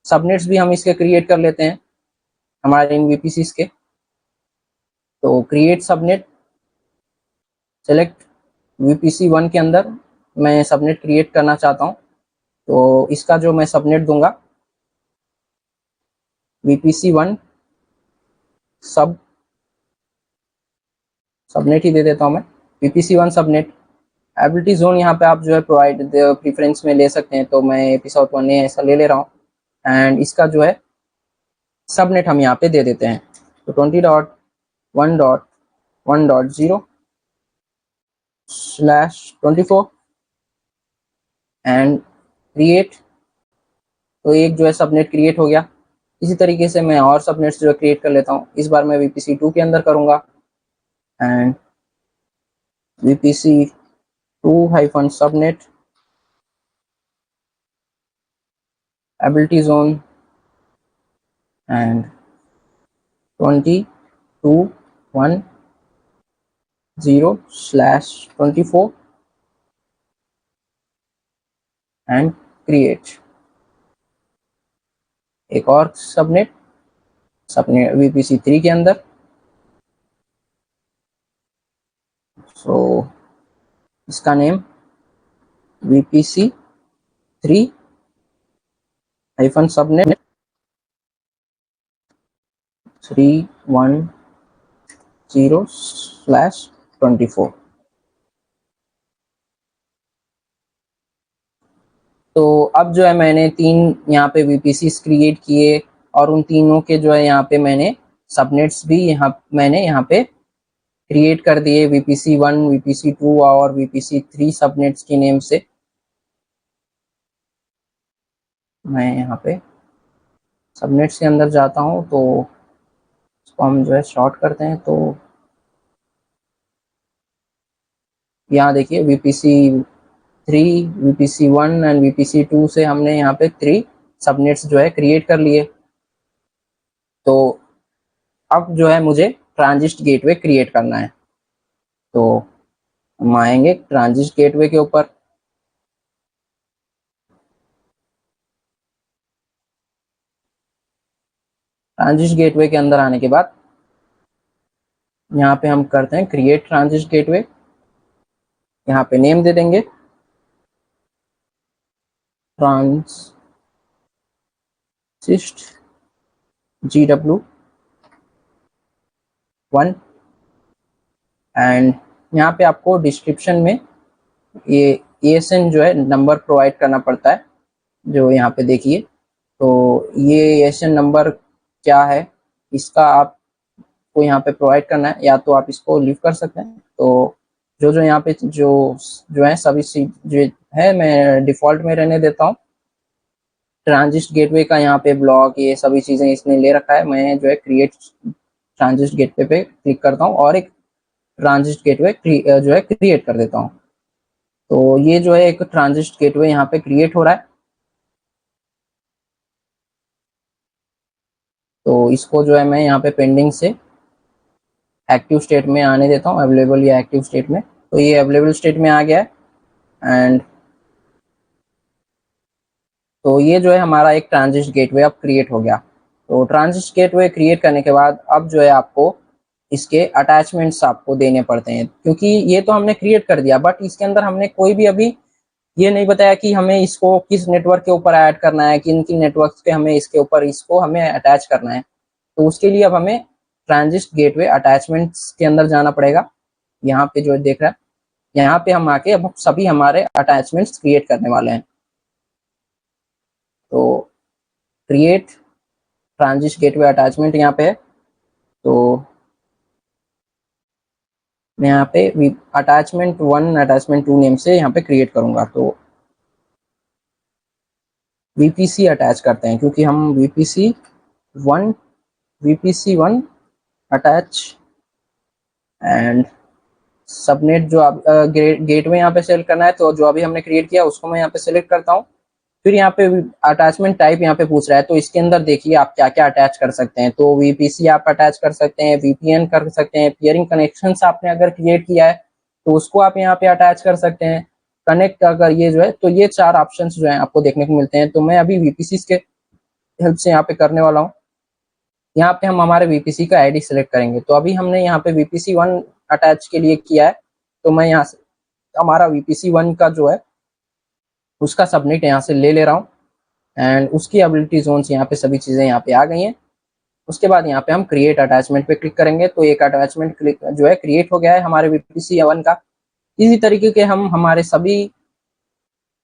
सबनेट्स भी हम इसके क्रिएट कर लेते हैं हमारे इन VPCs के। तो क्रिएट सबनेट, सेलेक्ट VPC1 के अंदर मैं सबनेट क्रिएट करना चाहता हूँ। तो इसका जो मैं सबनेट दूंगा VPC1 सबनेट ही दे देता हूँ मैं, VPC1 सबनेट। एबिलिटी जोन यहाँ पे आप जो है प्रोवाइड प्रीफरेंस में ले सकते हैं, तो मैं एपिसोड 1 ऐसा ले ले रहा हूँ। एंड इसका जो है सबनेट हम यहाँ पे दे देते हैं, तो 20.1.1.0/24 एंड क्रिएट। तो एक जो है सबनेट क्रिएट हो गया। इसी तरीके से मैं और सबनेट्स जो है क्रिएट कर लेता हूँ। इस बार मैं VPC2 के अंदर करूँगा, and VPC2-subnet ability zone and 20.1.0/24 and create. एक और सबनेट VPC3 के अंदर। सो इसका नेम VPC3-subnet 310/24। तो अब जो है मैंने 3 यहाँ पे VPCs क्रिएट किए, और उन तीनों के जो है यहाँ पे मैंने सबनेट्स भी मैंने यहाँ पे क्रिएट कर दिए VPC1, VPC2 और VPC3 सबनेट्स की नेम से। मैं यहाँ पे सबनेट्स के अंदर जाता हूँ, तो इसको हम जो है शॉर्ट करते हैं। तो यहाँ देखिए VPC3, VPC1 एंड VPC2 से हमने यहाँ पे 3 सबनेट्स जो है क्रिएट कर लिए। तो अब जो है मुझे ट्रांजिस्ट गेटवे क्रिएट करना है। तो हम आएंगे ट्रांजिस्ट गेटवे के ऊपर। ट्रांजिस्ट गेटवे के अंदर आने के बाद यहाँ पे हम करते हैं क्रिएट ट्रांजिस्ट गेटवे। यहाँ पे नेम दे देंगे ट्रांजिस्ट GW1। एंड यहाँ पे आपको डिस्क्रिप्शन में ये ASN जो है नंबर प्रोवाइड करना पड़ता है, जो यहाँ पे देखिए। तो ये ASN नंबर क्या है, इसका आपको यहाँ पे प्रोवाइड करना है, या तो आप इसको लीव कर सकते हैं। तो जो यहाँ पे जो है सभी जो है मैं डिफॉल्ट में रहने देता हूँ। ट्रांजिस्ट गेटवे का यहाँ पे ब्लॉक ये सभी चीजें इसने ले रखा है। मैं जो है क्रिएट ट्रांजिस्ट गेटवे पे क्लिक करता हूँ और एक ट्रांजिस्ट गेटवे जो है क्रिएट कर देता हूँ। तो ये जो है एक ट्रांजिस्ट गेटवे यहाँ पे क्रिएट हो रहा है। तो इसको जो है मैं यहाँ पे पेंडिंग से एक्टिव स्टेट में आने देता हूँ, अवेलेबल या एक्टिव स्टेट में। तो ये अवेलेबल स्टेट में आ गया है। एंड तो ये जो है हमारा एक ट्रांजिस्ट गेटवे अब क्रिएट हो गया। तो ट्रांजिस्ट गेटवे क्रिएट करने के बाद अब जो है आपको इसके अटैचमेंट्स आपको देने पड़ते हैं, क्योंकि ये तो हमने क्रिएट कर दिया बट इसके अंदर हमने कोई भी अभी ये नहीं बताया कि हमें इसको किस नेटवर्क के ऊपर ऐड करना है, किन किन नेटवर्क पे हमें इसके ऊपर इसको हमें अटैच करना है। तो उसके लिए अब हमें ट्रांजिस्ट गेटवे अटैचमेंट्स के अंदर जाना पड़ेगा। यहाँ पे जो देख रहा है, यहाँ पे हम आके अब सभी हमारे अटैचमेंट्स क्रिएट करने वाले हैं। तो क्रिएट ट्रांजिस्ट गेटवे अटैचमेंट यहाँ पे है। तो मैं यहाँ पे अटैचमेंट 1 अटैचमेंट 2 नेम से यहाँ पे क्रिएट करूंगा। तो VPC अटैच करते हैं, क्योंकि हम VPC1 अटैच एंड सबनेट जो आप गेटवे यहाँ पे सेलेक्ट करना है। तो जो अभी हमने क्रिएट किया उसको मैं यहाँ पे सेलेक्ट करता हूँ। फिर यहाँ पे अटैचमेंट टाइप यहाँ पे पूछ रहा है, तो इसके अंदर देखिए आप क्या क्या अटैच कर सकते हैं। तो VPC आप अटैच कर सकते हैं, VPN कर सकते हैं, पियरिंग कनेक्शंस आपने अगर क्रिएट किया है तो उसको आप यहाँ पे अटैच कर सकते हैं। कनेक्ट अगर ये जो है, तो ये 4 ऑप्शन जो है आपको देखने को मिलते हैं। तो मैं अभी VPC के हेल्प से यहाँ पे करने वाला हूँ। यहाँ पे हम हमारे VPC का ID सेलेक्ट करेंगे। तो अभी हमने यहाँ पे VPC1 अटैच के लिए किया है। तो मैं यहाँ से हमारा VPC1 का जो है उसका सबनेट यहाँ से ले रहा हूँ एंड उसकी एबिलिटी जोन्स यहाँ पे सभी चीजें यहाँ पे आ गई हैं। उसके बाद यहाँ पे हम क्रिएट अटैचमेंट पे क्लिक करेंगे। तो एक अटैचमेंट जो है क्रिएट हो गया है हमारे VPC1 का। इसी तरीके के हम हमारे सभी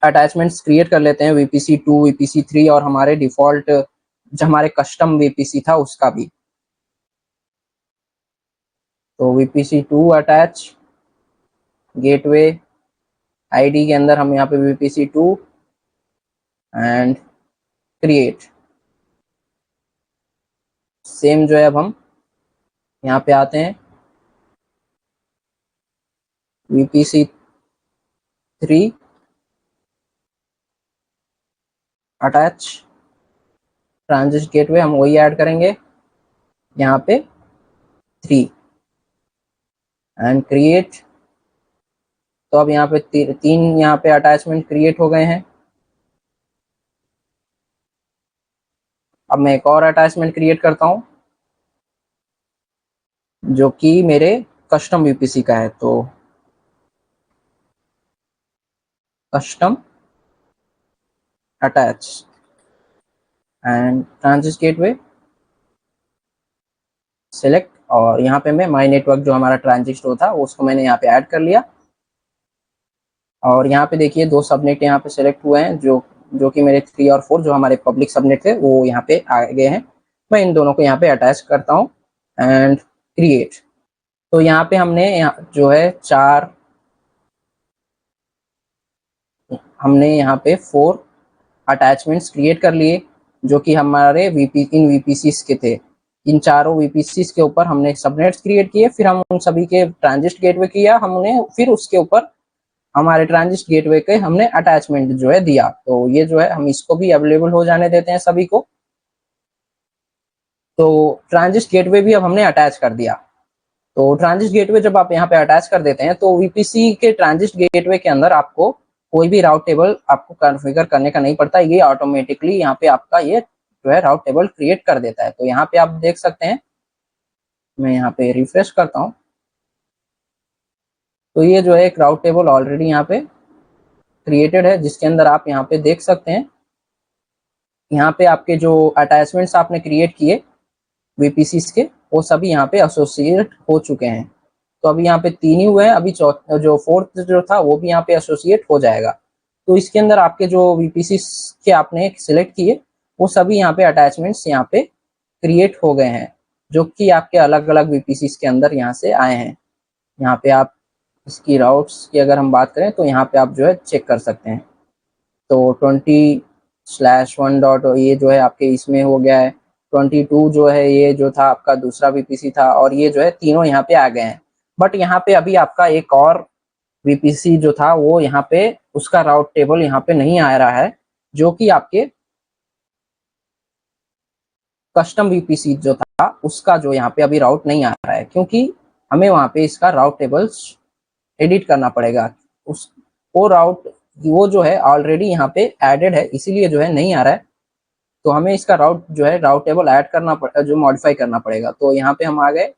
अटैचमेंट्स क्रिएट कर लेते हैं, VPC2 VPC3 और हमारे डिफॉल्ट जो हमारे कस्टम VPC था उसका भी। तो VPC2 अटैच गेटवे ID के अंदर हम यहाँ पे VPC2 एंड क्रिएट सेम जो है अब हम यहाँ पे आते हैं VPC3 अटैच ट्रांजिस्ट गेटवे हम वही ऐड करेंगे यहाँ पे 3 एंड क्रिएट। तो अब यहाँ पे तीन यहाँ पे अटैचमेंट क्रिएट हो गए हैं। अब मैं एक और अटैचमेंट क्रिएट करता हूँ जो कि मेरे कस्टम VPC का है। तो custom attach and transit gateway select, और यहाँ पे मैं माई नेटवर्क जो हमारा ट्रांजिस्ट था उसको मैंने यहाँ पे ऐड कर लिया। और यहाँ पे देखिए 2 सबनेट यहाँ पे सेलेक्ट हुए हैं, जो कि मेरे 3 और 4 जो हमारे पब्लिक सबनेट थे वो यहाँ पे आ गए हैं। मैं इन दोनों को यहाँ पे अटैच करता हूँ एंड क्रिएट। तो यहाँ पे हमने जो है 4 हमने यहाँ पे 4 अटैचमेंट्स क्रिएट कर लिए जो कि हमारे इन VPCs के थे। इन चारों VPCs के ऊपर हमने सबनेट्स क्रिएट किए, फिर हम उन सभी के ट्रांजिस्ट गेटवे किया हमने, फिर उसके ऊपर हमारे ट्रांजिस्ट गेटवे के हमने अटैचमेंट जो है दिया। तो ये जो है हम इसको भी अवेलेबल हो जाने देते हैं सभी को। तो ट्रांजिस्ट गेटवे भी अब हमने अटैच कर दिया। तो ट्रांजिस्ट गेटवे जब आप यहाँ पे अटैच कर देते हैं तो VPC के ट्रांजिस्ट गेटवे के अंदर आपको कोई भी राउट टेबल आपको कॉन्फ़िगर करने का नहीं पड़ता, ये ऑटोमेटिकली यहाँ पे आपका ये जो है राउट टेबल क्रिएट कर देता है। तो यहाँ पे आप देख सकते हैं, मैं यहाँ पे रिफ्रेश करता हूँ तो ये जो है एक राउट टेबल ऑलरेडी यहाँ पे क्रिएटेड है, जिसके अंदर आप यहाँ पे देख सकते हैं यहाँ पे आपके जो अटैचमेंट्स आपने क्रिएट किए VPCs के वो सभी यहाँ पे एसोसिएट हो चुके हैं। तो अभी यहाँ पे 3 ही हुए हैं, अभी जो 4th जो था वो भी यहाँ पे एसोसिएट हो जाएगा। तो इसके अंदर आपके जो VPCs के आपने सिलेक्ट किए वो सभी यहाँ पे अटैचमेंट्स यहाँ पे क्रिएट हो गए हैं, जो कि आपके अलग अलग VPCs के अंदर यहाँ से आए हैं। यहाँ पे आप इसकी राउट्स की अगर हम बात करें तो यहाँ पे आप जो है चेक कर सकते हैं। तो 20 /1 डॉट ये जो है आपके इसमें हो गया है, 22 जो है ये जो था आपका दूसरा वीपीसी था, और ये जो है तीनों यहाँ पे आ गए हैं। बट यहाँ पे अभी आपका एक और वीपीसी जो था वो यहाँ पे उसका राउट टेबल यहाँ पे नहीं आ रहा है, जो कि आपके कस्टम वीपीसी जो था उसका जो यहाँ पे अभी राउट नहीं आ रहा है, क्योंकि हमें वहाँ पे इसका राउट टेबल्स एडिट करना पड़ेगा। उस वो राउट वो जो है ऑलरेडी यहाँ पे एडेड है, इसीलिए जो है नहीं आ रहा है। तो हमें इसका राउट जो है राउट टेबल ऐड करना पड़ेगा, जो मॉडिफाई करना पड़ेगा। तो यहाँ पे हम आ गए,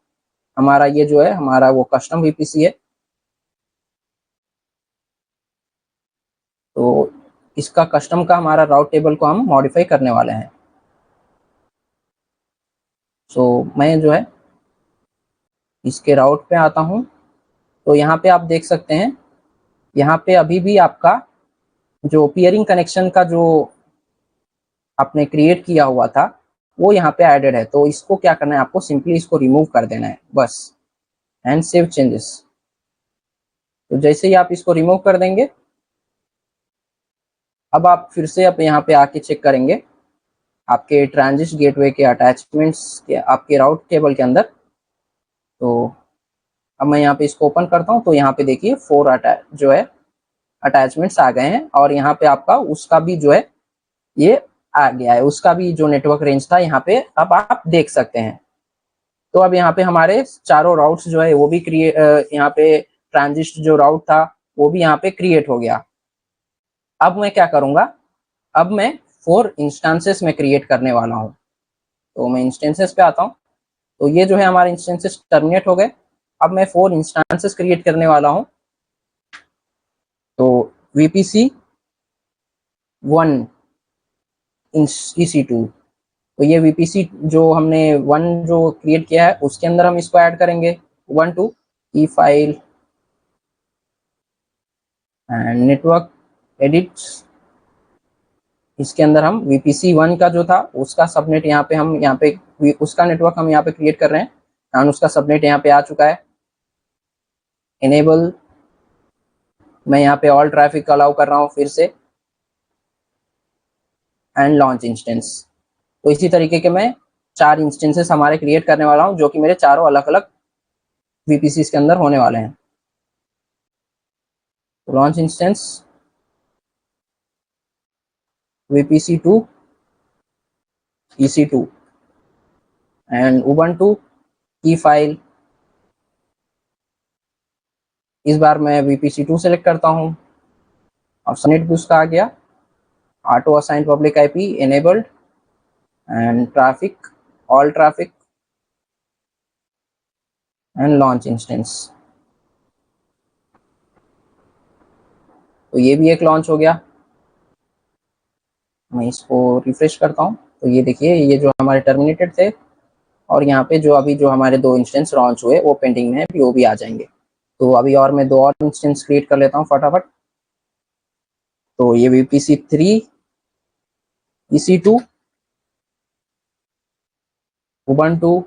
हमारा ये जो है हमारा वो कस्टम वीपीसी है। तो इसका कस्टम का हमारा राउट टेबल को हम मॉडिफाई करने वाले हैं। सो मैं जो है इसके राउट पे आता हूँ। तो यहाँ पे आप देख सकते हैं, यहाँ पे अभी भी आपका जो पियरिंग कनेक्शन का जो आपने क्रिएट किया हुआ था वो यहाँ पे एडेड है। तो इसको क्या करना है, आपको सिंपली इसको रिमूव कर देना है बस, एंड सेव चेंजेस। तो जैसे ही आप इसको रिमूव कर देंगे, अब आप फिर से अब यहाँ पे आके चेक करेंगे आपके ट्रांजिट गेटवे के अटैचमेंट्स के आपके राउट टेबल के अंदर। तो अब मैं यहाँ पे इसको ओपन करता हूँ, तो यहाँ पे देखिए 4 जो है अटैचमेंट्स आ गए हैं, और यहाँ पे आपका उसका भी जो है ये आ गया है, उसका भी जो नेटवर्क रेंज था यहाँ पे अब आप देख सकते हैं। तो अब यहाँ पे हमारे चारों राउट्स जो है वो भी क्रिएट, यहाँ पे ट्रांजिट जो राउट था वो भी यहाँ पे क्रिएट हो गया। अब मैं क्या करूंगा, अब मैं 4 इंस्टेंसेस में क्रिएट करने वाला हूँ। तो मैं इंस्टेंसेस पे आता हूँ। तो ये जो है हमारे इंस्टेंसेस टर्मिनेट हो गए। अब मैं 4 इंस्टेंसेस क्रिएट करने वाला हूँ। तो वीपीसी 1 EC2, तो ये वीपीसी जो हमने 1 जो क्रिएट किया है उसके अंदर हम इसको ऐड करेंगे 1 2 की फाइल एंड नेटवर्क एडिट। इसके अंदर हम वीपीसी 1 का जो था उसका सबनेट यहाँ पे हम यहाँ पे उसका नेटवर्क हम यहाँ पे क्रिएट कर रहे हैं, एंड उसका सबनेट यहाँ पे आ चुका है। इनेबल, मैं यहाँ पे ऑल ट्रैफिक अलाउ कर रहा हूँ फिर से, एंड लॉन्च इंस्टेंस। तो इसी तरीके के मैं 4 इंस्टेंसेस हमारे क्रिएट करने वाला हूँ, जो कि मेरे चारों अलग अलग वीपीसी के अंदर होने वाले हैं। तो launch instance VPC2 EC2 and Ubuntu की फाइल। इस बार मैं VPC2 सेलेक्ट करता हूँ, और सबनेट भी उसका आ गया, auto assign public IP enabled, and traffic all traffic and launch instance. तो ये भी एक लॉन्च हो गया। मैं इसको रिफ्रेश करता हूँ, तो ये देखिए ये जो हमारे टर्मिनेटेड थे, और यहाँ पे जो अभी जो हमारे 2 इंस्टेंस लॉन्च हुए वो पेंडिंग में है, वो भी आ जाएंगे। तो अभी और मैं 2 और इंस्टेंस क्रिएट कर लेता हूँ फटाफट। तो ये VPC3 EC2 Ubuntu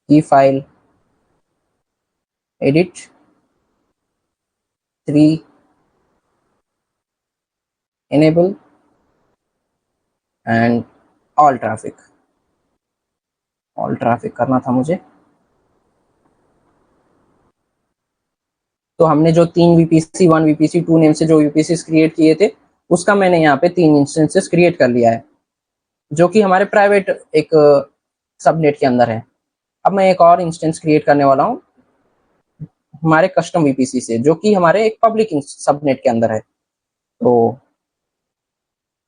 की file edit 3 enable and all traffic करना था मुझे। तो हमने जो 3 VPC1 VPC2 नेम से जो वीपीसी क्रिएट किए थे उसका मैंने यहाँ पे 3 इंस्टेंसेस क्रिएट कर लिया है, जो कि हमारे प्राइवेट एक सबनेट के अंदर है। अब मैं एक और इंस्टेंस क्रिएट करने वाला हूँ हमारे कस्टम वीपीसी से, जो कि हमारे एक पब्लिक सबनेट के अंदर है। तो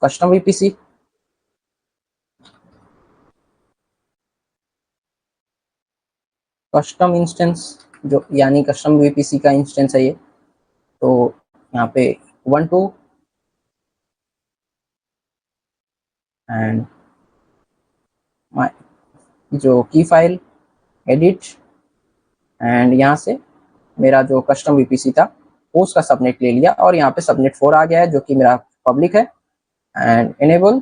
कस्टम वीपीसी, कस्टम इंस्टेंस जो यानी कस्टम वीपीसी का इंस्टेंस है ये। तो यहाँ पे 1 2 एंड जो की फाइल एडिट, एंड यहाँ से मेरा जो कस्टम वीपीसी था वो उसका सबनेट ले लिया, और यहाँ पे सबनेट 4 आ गया है जो कि मेरा पब्लिक है, एंड इनेबल।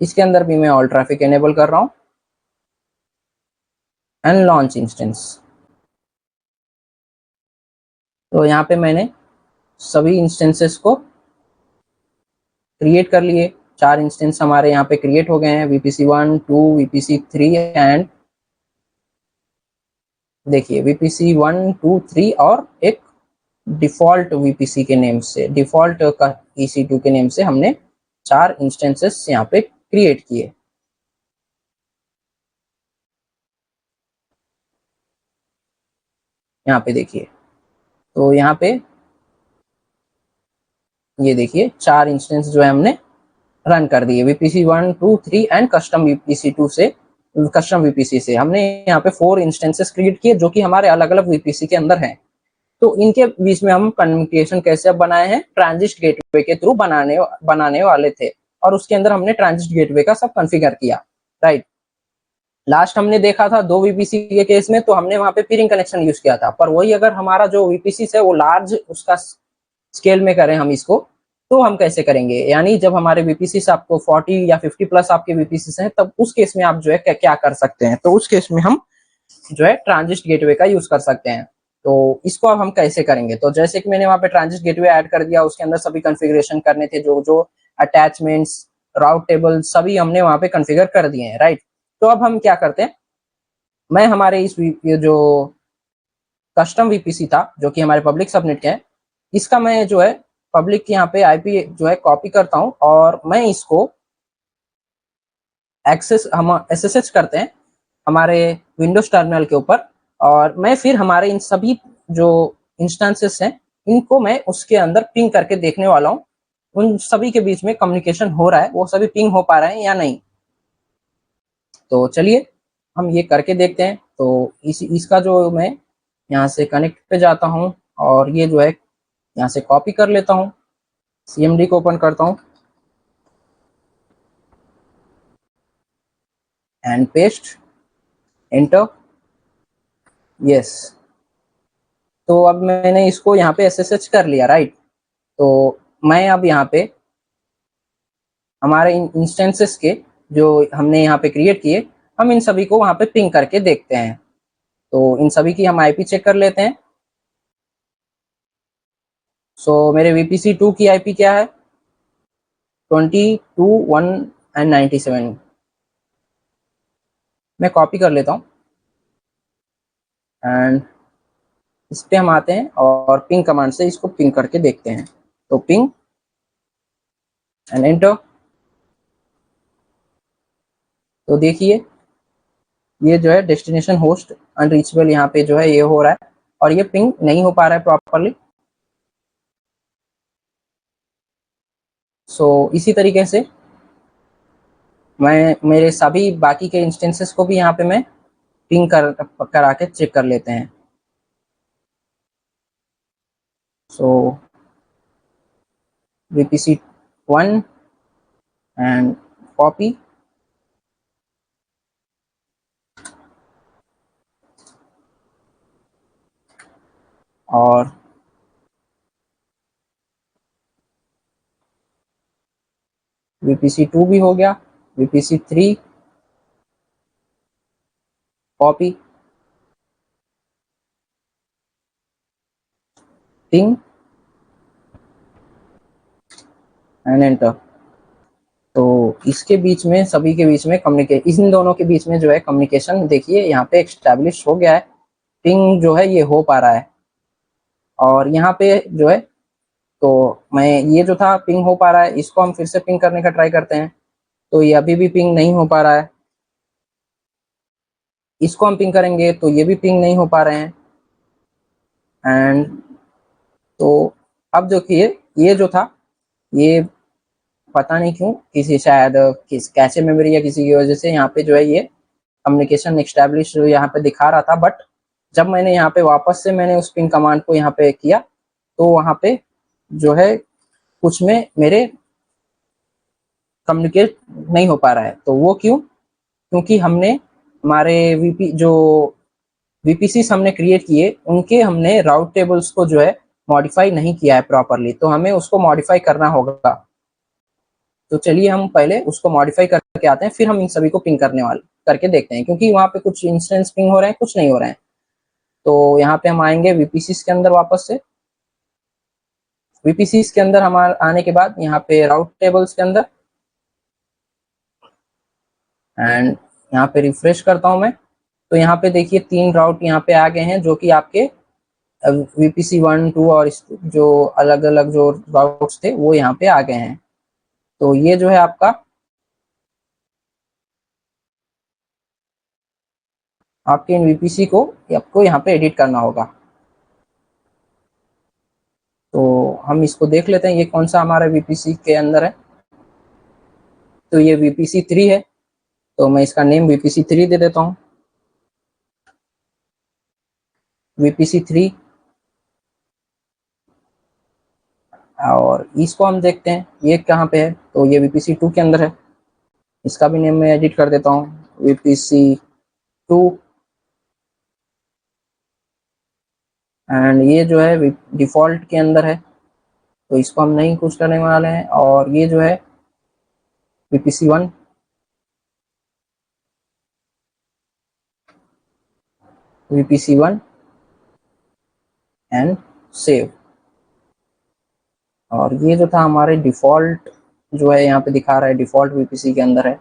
इसके अंदर भी मैं ऑल ट्रैफिक इनेबल कर रहा हूँ, एंड लॉन्च इंस्टेंस। तो यहाँ पे मैंने सभी इंस्टेंसेस को क्रिएट कर लिए। 4 इंस्टेंस हमारे यहाँ पे क्रिएट हो गए हैं, VPC1, 2, VPC3 एंड देखिए VPC1, 2, 3 और एक डिफॉल्ट VPC के नेम से, डिफॉल्ट का EC2 के नेम से हमने 4 इंस्टेंसेस यहाँ पे क्रिएट किए। यहाँ पे देखिए, तो यहाँ पे ये देखिए 4 इंस्टेंस जो है हमने रन कर दिए, VPC1, 2, 3 एंड कस्टम VPC2 से, कस्टम VPC से हमने यहाँ पे 4 इंस्टेंसेस क्रिएट किए जो कि हमारे अलग अलग VPC के अंदर हैं। तो इनके बीच में हम कम्युनिकेशन कैसे अब बनाए हैं, ट्रांजिट गेटवे के थ्रू बनाने वाले थे, और उसके अंदर हमने ट्रांजिट गेटवे का सब कॉन्फ़िगर किया, राइट। लास्ट हमने देखा था 2 VPC के केस में, तो हमने वहां पे पीरिंग कनेक्शन यूज किया था, पर वही अगर हमारा जो VPC है वो लार्ज उसका स्केल में करें हम इसको, तो हम कैसे करेंगे, यानी जब हमारे VPC से आपको 40 या 50 प्लस आपके VPC हैं, तब उस केस में आप जो है क्या कर सकते हैं, तो उस केस में हम जो है ट्रांजिट गेटवे का यूज कर सकते हैं। तो इसको अब हम कैसे करेंगे, तो जैसे कि मैंने वहां पे ट्रांजिट गेटवे ऐड कर दिया, उसके अंदर सभी कॉन्फ़िगरेशन करने थे, जो जो अटैचमेंट्स, राउट टेबल सभी हमने वहां पे कॉन्फ़िगर कर दिए हैं, राइट। तो अब हम क्या करते हैं, मैं हमारे इस ये जो कस्टम VPC था जो कि हमारे पब्लिक सबनेट के हैं, इसका मैं जो है पब्लिक यहाँ पे IP जो है कॉपी करता हूँ, और मैं इसको एक्सेस हम SSH करते हैं हमारे विंडोज टर्मिनल के ऊपर, और मैं फिर हमारे इन सभी जो इंस्टेंसेस हैं इनको मैं उसके अंदर पिंग करके देखने वाला हूँ, उन सभी के बीच में कम्युनिकेशन हो रहा है, वो सभी पिंग हो पा रहे हैं या नहीं। तो चलिए हम ये करके देखते हैं। तो इसका जो मैं यहाँ से कनेक्ट पे जाता हूँ, और ये जो है यहाँ से कॉपी कर लेता हूँ, CMD को ओपन करता हूँ एंड पेस्ट, एंटर, यस। तो अब मैंने इसको यहाँ पे SSH कर लिया, राइट। तो मैं अब यहाँ पे हमारे इंस्टेंसेस के जो हमने यहाँ पे क्रिएट किए, हम इन सभी को वहाँ पे पिंग करके देखते हैं। तो इन सभी की हम IP चेक कर लेते हैं। सो मेरे VPC2 की IP क्या है, 22, 1 एंड 97। मैं कॉपी कर लेता हूँ एंड इस पे हम आते हैं और पिंग कमांड से इसको पिंग करके देखते हैं। तो पिंग एंड एंटर। तो देखिए ये जो है डेस्टिनेशन होस्ट अनरीचेबल यहाँ पे जो है ये हो रहा है, और ये पिंग नहीं हो पा रहा है प्रॉपरली। सो इसी तरीके से मैं मेरे सभी बाकी के इंस्टेंसेस को भी यहाँ पे मैं पिंग करा के चेक कर लेते हैं। सो VPC1 एंड कॉपी, और VPC2 भी हो गया, VPC3 copy, ping and enter. तो इसके बीच में सभी के बीच में इन दोनों के बीच में जो है कम्युनिकेशन देखिए यहाँ पे एस्टैब्लिश हो गया है, पिंग जो है ये हो पा रहा है। और यहाँ पे जो है, तो मैं ये जो था पिंग हो पा रहा है, इसको हम फिर से पिंग करने का ट्राई करते हैं, तो ये अभी भी पिंग नहीं हो पा रहा है। इसको हम पिंग करेंगे तो ये भी पिंग नहीं हो पा रहे हैं। एंड तो अब देखिए ये जो था, ये पता नहीं क्यों किसी शायद किस कैशे मेमोरी या किसी की वजह से यहाँ पे जो है ये कम्युनिकेशन एस्टैब्लिश यहाँ पे दिखा रहा था, बट जब मैंने यहाँ पे वापस से मैंने उस पिंग कमांड को यहाँ पे किया, तो वहाँ पे जो है कुछ में मेरे कम्युनिकेट नहीं हो पा रहा है। तो वो क्यों, क्योंकि हमने हमारे VPC हमने क्रिएट किए, उनके हमने राउट टेबल्स को जो है मॉडिफाई नहीं किया है प्रॉपरली, तो हमें उसको मॉडिफाई करना होगा। तो चलिए हम पहले उसको मॉडिफाई करके आते हैं, फिर हम इन सभी को पिंग करके देखते हैं, क्योंकि वहाँ पे कुछ इंस्टेंस पिंग हो रहे हैं, कुछ नहीं हो रहे हैं। तो यहाँ पे हम आएंगे VPC के अंदर वापस से, वीपीसी के अंदर हमारे आने के बाद यहाँ पे राउट टेबल्स के अंदर, एंड यहाँ पे रिफ्रेश करता हूँ मैं, तो यहाँ पे देखिए 3 राउट यहाँ पे आ गए हैं जो कि आपके वीपीसी 1, 2 और जो अलग अलग जो राउट्स थे वो यहाँ पे आ गए हैं। तो ये जो है आपके इन वीपीसी को आपको यहाँ पे एडिट करना होगा। तो हम इसको देख लेते हैं ये कौन सा हमारा वीपीसी के अंदर है। तो ये वीपीसी 3 है, तो मैं इसका नेम वीपीसी 3 दे देता हूँ, वीपीसी 3। और इसको हम देखते हैं ये कहाँ पे है, तो ये वीपीसी 2 के अंदर है। इसका भी नेम मैं एडिट कर देता हूँ, वीपीसी 2। एंड ये जो है डिफॉल्ट के अंदर है, तो इसको हम नहीं कुछ करने वाले हैं। और ये जो है वीपीसी 1, वीपीसी 1 एंड सेव। और ये जो था हमारे डिफॉल्ट जो है यहाँ पे दिखा रहा है, डिफॉल्ट वीपीसी के अंदर है।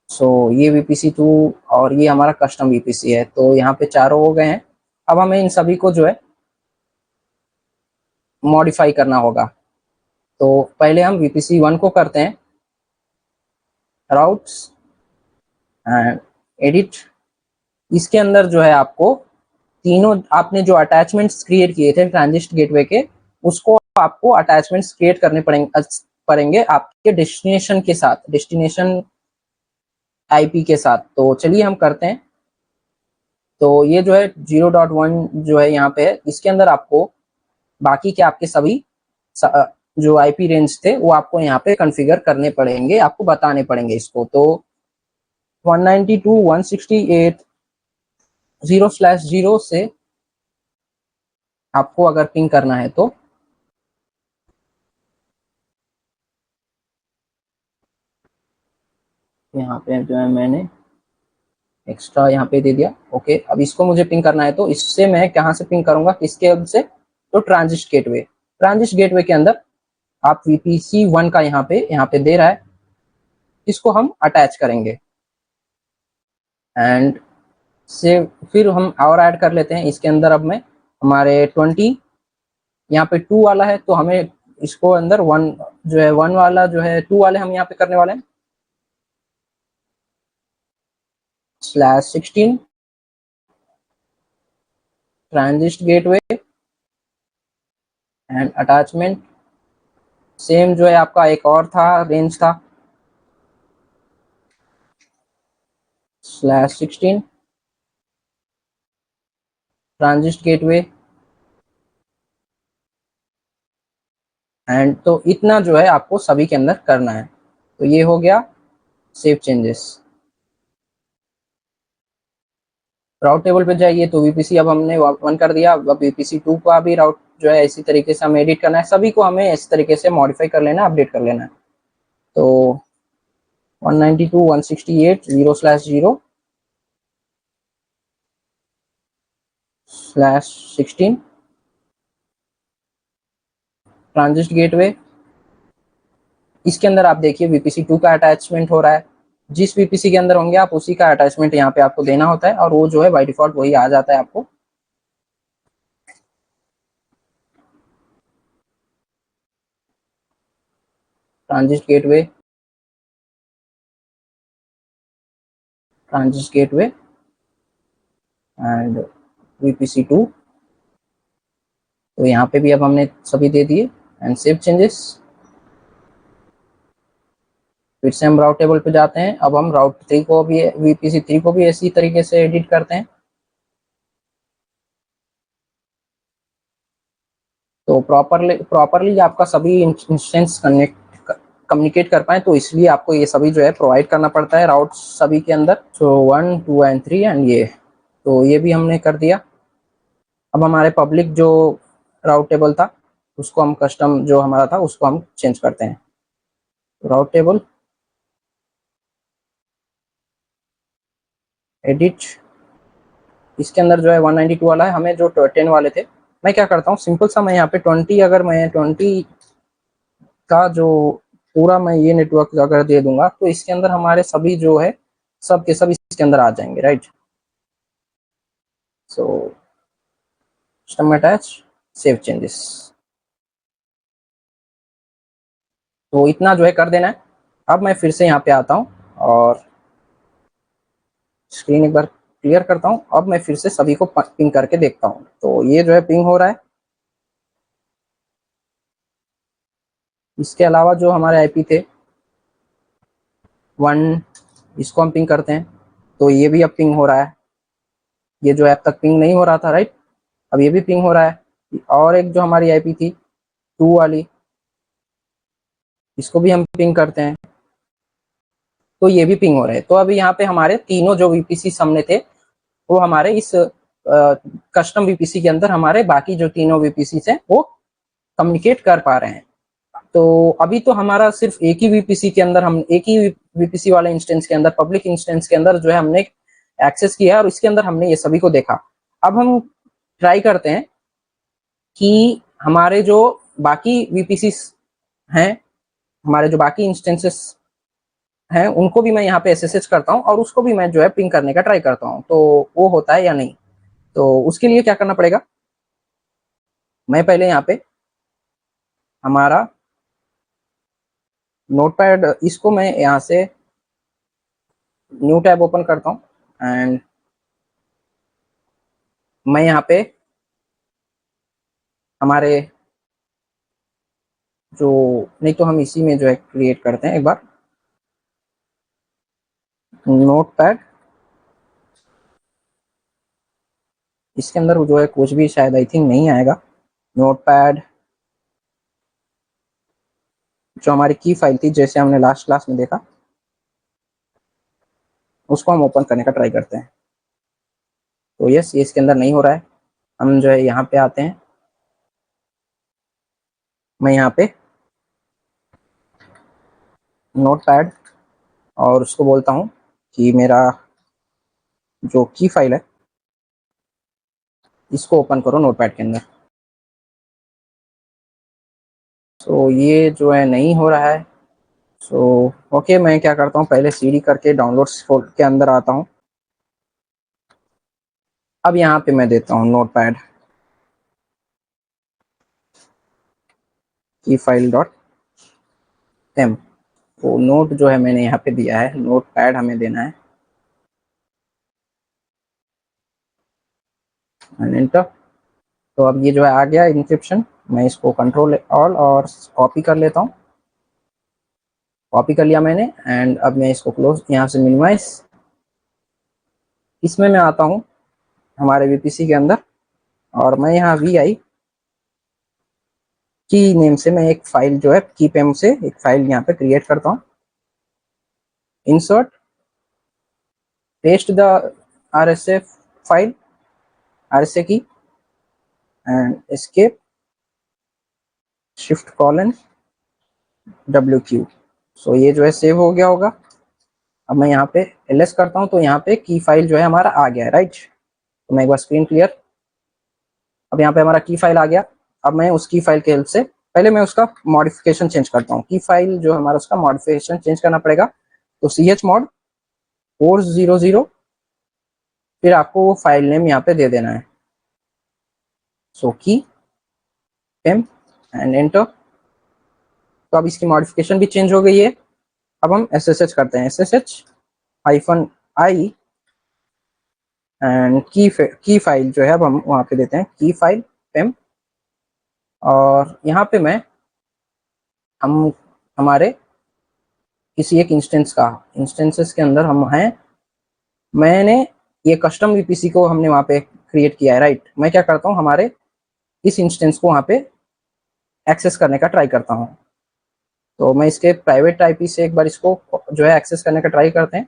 सो ये वीपीसी 2 और ये हमारा कस्टम वीपीसी है। तो यहाँ पे चारों हो गए हैं। अब हमें इन सभी को जो है मॉडिफाई करना होगा। तो पहले हम वीपीसी 1 को करते हैं, राउट्स एंड एडिट। इसके अंदर जो है आपको तीनों आपने जो अटैचमेंट्स क्रिएट किए थे ट्रांजिस्ट गेटवे के, उसको आपको अटैचमेंट्स क्रिएट करने पड़ेंगे आपके डेस्टिनेशन के साथ, डेस्टिनेशन आईपी के साथ। तो चलिए हम करते हैं। तो ये जो है 0.1 जो है यहाँ पे है, इसके अंदर आपको बाकी के आपके सभी जो आईपी रेंज थे वो आपको यहाँ पे कॉन्फ़िगर करने पड़ेंगे, आपको बताने पड़ेंगे इसको। तो 192.168.0/0 से आपको अगर पिंग करना है तो यहाँ पे जो है मैंने एक्स्ट्रा यहाँ पे दे दिया। ओके, अब इसको मुझे पिंग करना है, तो इससे मैं कहाँ से पिंग करूंगा, किसके हब से, तो ट्रांजिस्ट गेटवे। ट्रांजिस्ट गेटवे के अंदर आप वीपीसी 1 का यहाँ पे दे रहा है, इसको हम अटैच करेंगे। एंड से फिर हम और ऐड कर लेते हैं इसके अंदर। अब मैं हमारे 20 यहाँ पे 2 वाला है, तो हमें इसको अंदर 1 जो है 1 वाला जो है 2 वाले हम यहाँ पे करने वाले हैं, /16 ट्रांजिस्ट गेटवे एंड अटैचमेंट। सेम जो है आपका एक और था रेंज था, /16 ट्रांजिस्ट गेटवे एंड। तो इतना जो है आपको सभी के अंदर करना है। तो ये हो गया सेव चेंजेस। राउट टेबल पे जाइए, तो वीपीसी अब हमने 1 कर दिया। अब वीपीसी 2 का भी राउट जो है इसी तरीके से हमें एडिट करना है, सभी को हमें इस तरीके से मॉडिफाई कर लेना, अपडेट कर लेना है। तो 192.168.0/0/16 ट्रांजिस्ट गेटवे। इसके अंदर आप देखिए वीपीसी 2 का अटैचमेंट हो रहा है, जिस वीपीसी के अंदर होंगे आप उसी का अटैचमेंट यहाँ पे आपको देना होता है, और वो जो है बाय डिफॉल्ट वही आ जाता है आपको। ट्रांजिस्ट गेटवे, ट्रांजिस्ट गेटवे एंड वीपीसी 2। तो यहाँ पे भी अब हमने सभी दे दिए एंड सेव चेंजेस। फिर से हम राउट टेबल पे जाते हैं। अब हम राउट 3 को भी, वीपीसी 3 को भी इसी तरीके से एडिट करते हैं। तो प्रॉपरली आपका सभी इंस्टेंस कम्युनिकेट कर पाए, तो इसलिए आपको ये सभी जो है प्रोवाइड करना पड़ता है राउट सभी के अंदर। तो 1, 2 एंड 3 एंड ये, तो ये भी हमने कर दिया। अब हमारे पब्लिक जो राउट टेबल था उसको हम कस्टम जो हमारा था उसको हम चेंज करते हैं। राउट टेबल एडिट, इसके अंदर जो है 192 वाला है, हमें जो 10 वाले थे मैं क्या करता हूँ, सिंपल सा मैं यहाँ पे 20, अगर मैं 20 का जो पूरा मैं ये नेटवर्क अगर दे दूंगा तो इसके अंदर हमारे सभी जो है सब के सब इसके अंदर आ जाएंगे, right. So system attach, save changes, तो इतना जो है कर देना है। अब मैं फिर से यहाँ पे आता हूँ और स्क्रीन एक बार क्लियर करता हूँ। अब मैं फिर से सभी को पिंग करके देखता हूँ, तो ये जो है पिंग हो रहा है। इसके अलावा जो हमारे आईपी थे 1, इसको हम पिंग करते हैं, तो ये भी अब पिंग हो रहा है। ये जो है अब तक पिंग नहीं हो रहा था, राइट, अब ये भी पिंग हो रहा है। और एक जो हमारी आईपी थी 2 वाली, इसको भी हम पिंग करते हैं, तो ये भी पिंग हो रहे हैं। तो अभी यहाँ पे हमारे तीनों जो वीपीसी सामने थे वो हमारे इस कस्टम वीपीसी के अंदर हमारे बाकी जो तीनों वीपीसी है वो कम्युनिकेट कर पा रहे हैं। तो अभी तो हमारा सिर्फ एक ही वीपीसी के अंदर, हम एक ही वीपीसी वाले इंस्टेंस के अंदर, पब्लिक इंस्टेंस के अंदर जो है हमने एक्सेस किया और इसके अंदर हमने ये सभी को देखा। अब हम ट्राई करते हैं कि हमारे जो बाकी वीपीसी हैं, हमारे जो बाकी इंस्टेंसेस हैं, उनको भी मैं यहाँ पे एसएसएच करता हूँ और उसको भी मैं जो है पिंग करने का ट्राई करता हूँ, तो वो होता है या नहीं। तो उसके लिए क्या करना पड़ेगा, मैं पहले यहाँ पे हमारा नोटपैड, इसको मैं यहाँ से न्यू टैब ओपन करता हूँ एंड मैं यहाँ पे हमारे जो, नहीं तो हम इसी में जो है क्रिएट करते हैं एक बार नोटपैड। इसके अंदर जो है कुछ भी शायद आई थिंक नहीं आएगा। नोटपैड जो हमारी की फाइल थी, जैसे हमने लास्ट क्लास में देखा, उसको हम ओपन करने का ट्राई करते हैं। तो यस, ये इसके अंदर नहीं हो रहा है। हम जो है यहाँ पे आते हैं, मैं यहाँ पे नोटपैड और उसको बोलता हूँ कि मेरा जो की फाइल है इसको ओपन करो नोटपैड के अंदर। तो ये जो है नहीं हो रहा है। सो ओके, मैं क्या करता हूँ, पहले सीडी करके डाउनलोड्स फोल्डर के अंदर आता हूँ। अब यहाँ पे मैं देता हूँ नोटपैड की फाइल डॉट एम। तो नोट जो है मैंने यहाँ पे दिया है, नोटपैड हमें देना है एंड एंटर। तो अब ये जो है आ गया इंक्रिप्शन। मैं इसको कंट्रोल ऑल और कॉपी कर लेता हूँ। कॉपी कर लिया मैंने एंड अब मैं इसको क्लोज, यहाँ से मिनिमाइज। इसमें मैं आता हूँ हमारे वीपीसी के अंदर और मैं यहाँ वी आई की नेम से मैं एक फाइल जो है की पेम से एक फाइल यहाँ पे क्रिएट करता हूँ। Insert, paste the RSA file, RSA की and escape, shift colon WQ। सो ये जो है सेव हो गया होगा। अब मैं यहाँ पे ls करता हूँ तो यहाँ पे की फाइल जो है हमारा आ गया है, राइट। तो मैं एक बार स्क्रीन क्लियर, अब यहाँ पे हमारा की फाइल आ गया। अब मैं उस की फाइल के हेल्प से पहले मैं उसका मॉडिफिकेशन चेंज करता हूँ। की फाइल जो हमारा उसका मॉडिफिकेशन चेंज करना पड़ेगा, तो chmod 400, फिर आपको वो फाइल नेम यहाँ पे दे देना है, सो की पेम एंड एंटर। तो अब इसकी मॉडिफिकेशन भी चेंज हो गई है। अब हम SSH करते हैं, SSH-i एंड की फाइल जो है अब हम वहाँ पे देते हैं की फाइल पेम। और यहाँ पे मैं हम हमारे किसी एक इंस्टेंस का, इंस्टेंसेस के अंदर हम हैं, मैंने ये कस्टम वीपीसी को हमने वहाँ पे क्रिएट किया है, राइट। मैं क्या करता हूँ, हमारे इस इंस्टेंस को वहाँ पे एक्सेस करने का ट्राई करता हूँ। तो मैं इसके प्राइवेट आईपी से एक बार इसको जो है एक्सेस करने का ट्राई करते हैं।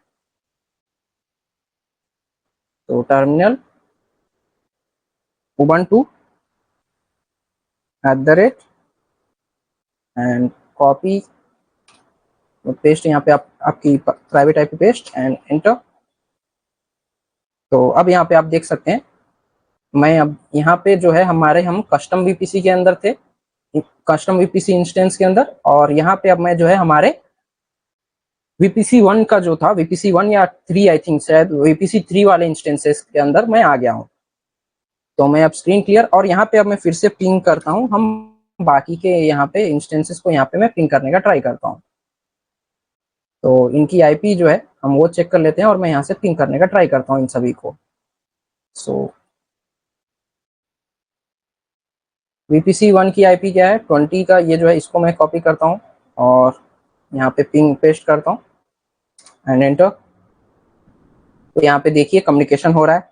तो terminal ubuntu @ and copy paste, यहाँ पे आपकी private IP paste and enter. तो अब यहाँ पे आप देख सकते हैं मैं अब यहाँ पे जो है हम कस्टम वीपीसी के अंदर थे, कस्टम वीपीसी इंस्टेंस के अंदर, और यहाँ पे अब मैं जो है हमारे वीपीसी 1 का जो था, वीपीसी 1 या 3 आई थिंक, शायद वीपीसी 3 वाले इंस्टेंसेस के अंदर मैं आ गया हूँ। तो मैं अब स्क्रीन क्लियर, और यहाँ पे अब मैं फिर से पिंग करता हूँ, हम बाकी के यहाँ पे इंस्टेंसेस को यहाँ पे मैं पिंग करने का ट्राई करता हूँ। तो इनकी आईपी जो है हम वो चेक कर लेते हैं, और मैं यहाँ से पिंग करने का ट्राई करता हूँ इन सभी को। सो वीपीसी 1 की आईपी क्या है, 20 का, ये जो है इसको मैं कॉपी करता हूँ और यहाँ पे पिंग पेस्ट करता हूँ एंड एंटर। तो यहाँ पे देखिए कम्युनिकेशन हो रहा है।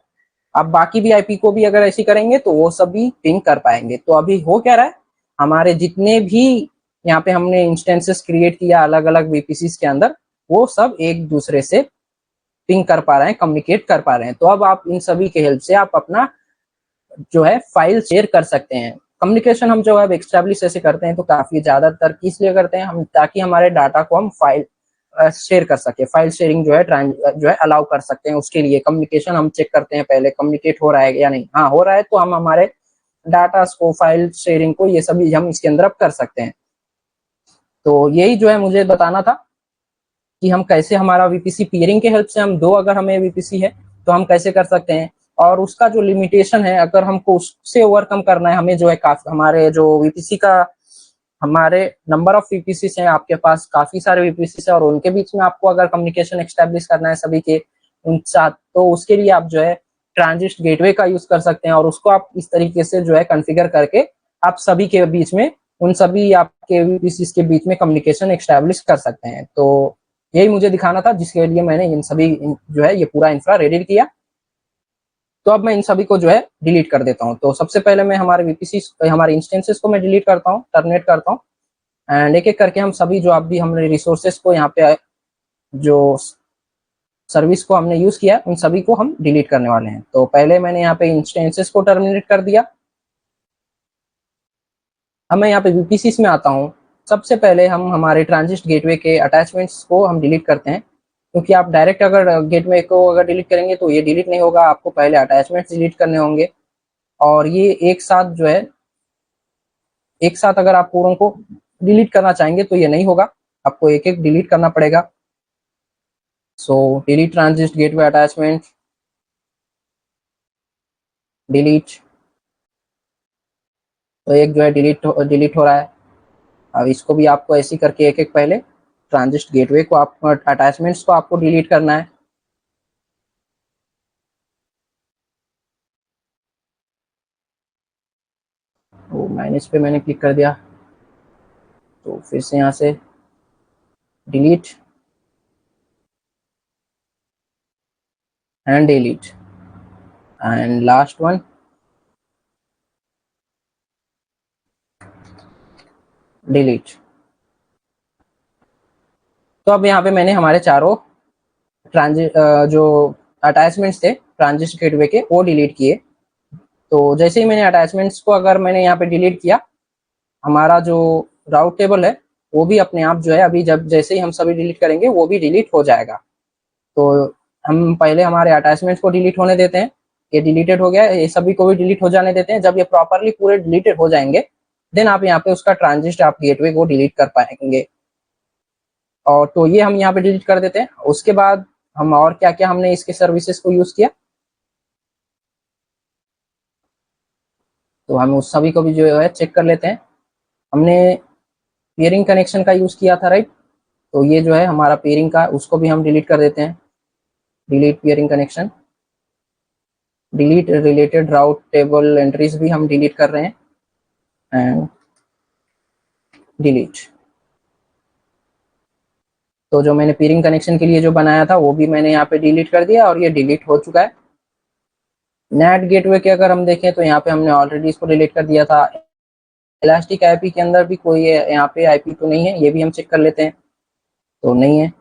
अब बाकी भी आईपी को भी अगर ऐसी करेंगे तो वो सब भी पिंग कर पाएंगे। तो अभी हो क्या रहा है, हमारे जितने भी यहाँ पे हमने इंस्टेंसेस क्रिएट किया अलग अलग वीपीसी के अंदर, वो सब एक दूसरे से पिंग कर पा रहे हैं, कम्युनिकेट कर पा रहे हैं। तो अब आप इन सभी के हेल्प से आप अपना जो है फाइल शेयर कर सकते हैं। कम्युनिकेशन हम जो है एक्स्टैब्लिश ऐसे करते हैं तो काफी ज्यादातर किस लिए करते हैं हम, ताकि हमारे डाटा को हम फाइल शेयर कर सके, फाइल शेयरिंग जो है अलाउ कर सकते हैं। उसके लिए कम्युनिकेशन हम चेक करते हैं पहले, कम्युनिकेट हो रहा है या नहीं। हाँ हो रहा है तो हम हमारे डाटा को, फाइल शेयरिंग को, ये सभी हम इसके अंदर अब कर सकते हैं। तो यही जो है मुझे बताना था कि हम कैसे हमारा वीपीसी पीयरिंग के हेल्प से, हम दो अगर हमें वीपीसी है तो हम कैसे कर सकते हैं, और उसका जो लिमिटेशन है अगर हमको उससे ओवरकम करना है, हमें जो है काफी हमारे जो वीपीसी का, हमारे नंबर ऑफ वीपीसी हैं, आपके पास काफी सारे वीपीसी है और उनके बीच में आपको अगर कम्युनिकेशन एक्स्टैब्लिश करना है सभी के उन साथ, तो उसके लिए आप जो है ट्रांजिस्ट गेटवे का यूज कर सकते हैं, और उसको आप इस तरीके से जो है कॉन्फ़िगर करके आप सभी के बीच में, उन सभी आपके वीपीसी के बीच में कम्युनिकेशन एक्स्टैब्लिश कर सकते हैं। तो यही मुझे दिखाना था, जिसके लिए मैंने इन सभी जो है ये पूरा इंफ्रा रेडी किया। तो अब मैं इन सभी को जो है डिलीट कर देता हूँ। तो सबसे पहले मैं हमारे वीपीसी, हमारे इंस्टेंसेस को मैं डिलीट करता हूँ, टर्मिनेट करता हूँ, एंड एक एक करके हम सभी जो अभी हमने रिसोर्सेस को यहाँ पे जो सर्विस को हमने यूज किया उन सभी को हम डिलीट करने वाले हैं। तो पहले मैंने यहाँ पे इंस्टेंसेस को टर्मिनेट कर दिया। अब मैं यहाँ पे वीपीसी में आता हूँ। सबसे पहले हम हमारे ट्रांजिस्ट गेटवे के अटैचमेंट्स को हम डिलीट करते हैं, क्योंकि आप डायरेक्ट अगर गेटवे को अगर डिलीट करेंगे तो ये डिलीट नहीं होगा, आपको पहले अटैचमेंट्स डिलीट करने होंगे। और ये एक साथ जो है, एक साथ अगर आप पूरों को डिलीट करना चाहेंगे तो ये नहीं होगा, आपको एक एक डिलीट करना पड़ेगा। सो डिलीट ट्रांजिस्ट गेटवे अटैचमेंट, डिलीट। तो एक जो है डिलीट हो रहा है। अब इसको भी आपको ऐसे करके एक एक पहले ट्रांजिस्ट गेटवे को, आप अटैचमेंट्स को आपको डिलीट करना है। तो माइनस पे मैंने क्लिक कर दिया, तो फिर से यहाँ से delete and delete and last one delete. तो अब यहाँ पे मैंने हमारे चारों जो अटैचमेंट्स थे ट्रांजिस्ट गेटवे के वो डिलीट किए। तो जैसे ही मैंने अटैचमेंट्स को अगर मैंने यहाँ पे डिलीट किया, हमारा जो राउट टेबल है वो भी अपने आप जो है, अभी जब जैसे ही हम सभी डिलीट करेंगे वो भी डिलीट हो जाएगा। तो हम पहले हमारे अटैचमेंट्स को डिलीट होने देते हैं। ये डिलीटेड हो गया, ये सभी को भी डिलीट हो जाने देते हैं। जब ये प्रॉपरली पूरे डिलीटेड हो जाएंगे, देन आप यहाँ पे उसका ट्रांजिस्ट आप गेटवे को डिलीट कर पाएंगे। और तो ये हम यहाँ पे डिलीट कर देते हैं। उसके बाद हम और क्या क्या हमने इसके सर्विसेज को यूज किया, तो हम उस सभी को भी जो है चेक कर लेते हैं। हमने पेयरिंग कनेक्शन का यूज किया था, राइट। तो ये जो है हमारा पेयरिंग का, उसको भी हम डिलीट कर देते हैं। Delete pairing connection, delete related राउट टेबल एंट्रीज भी हम डिलीट कर रहे हैं एंड डिलीट। तो जो मैंने पेयरिंग कनेक्शन के लिए जो बनाया था वो भी मैंने यहाँ पे डिलीट कर दिया और ये डिलीट हो चुका है। नेट गेटवे के अगर हम देखें तो यहाँ पे हमने ऑलरेडी इसको डिलीट कर दिया था। इलास्टिक आईपी के अंदर भी कोई यहाँ पे आईपी तो नहीं है, ये भी हम चेक कर लेते हैं। तो नहीं है।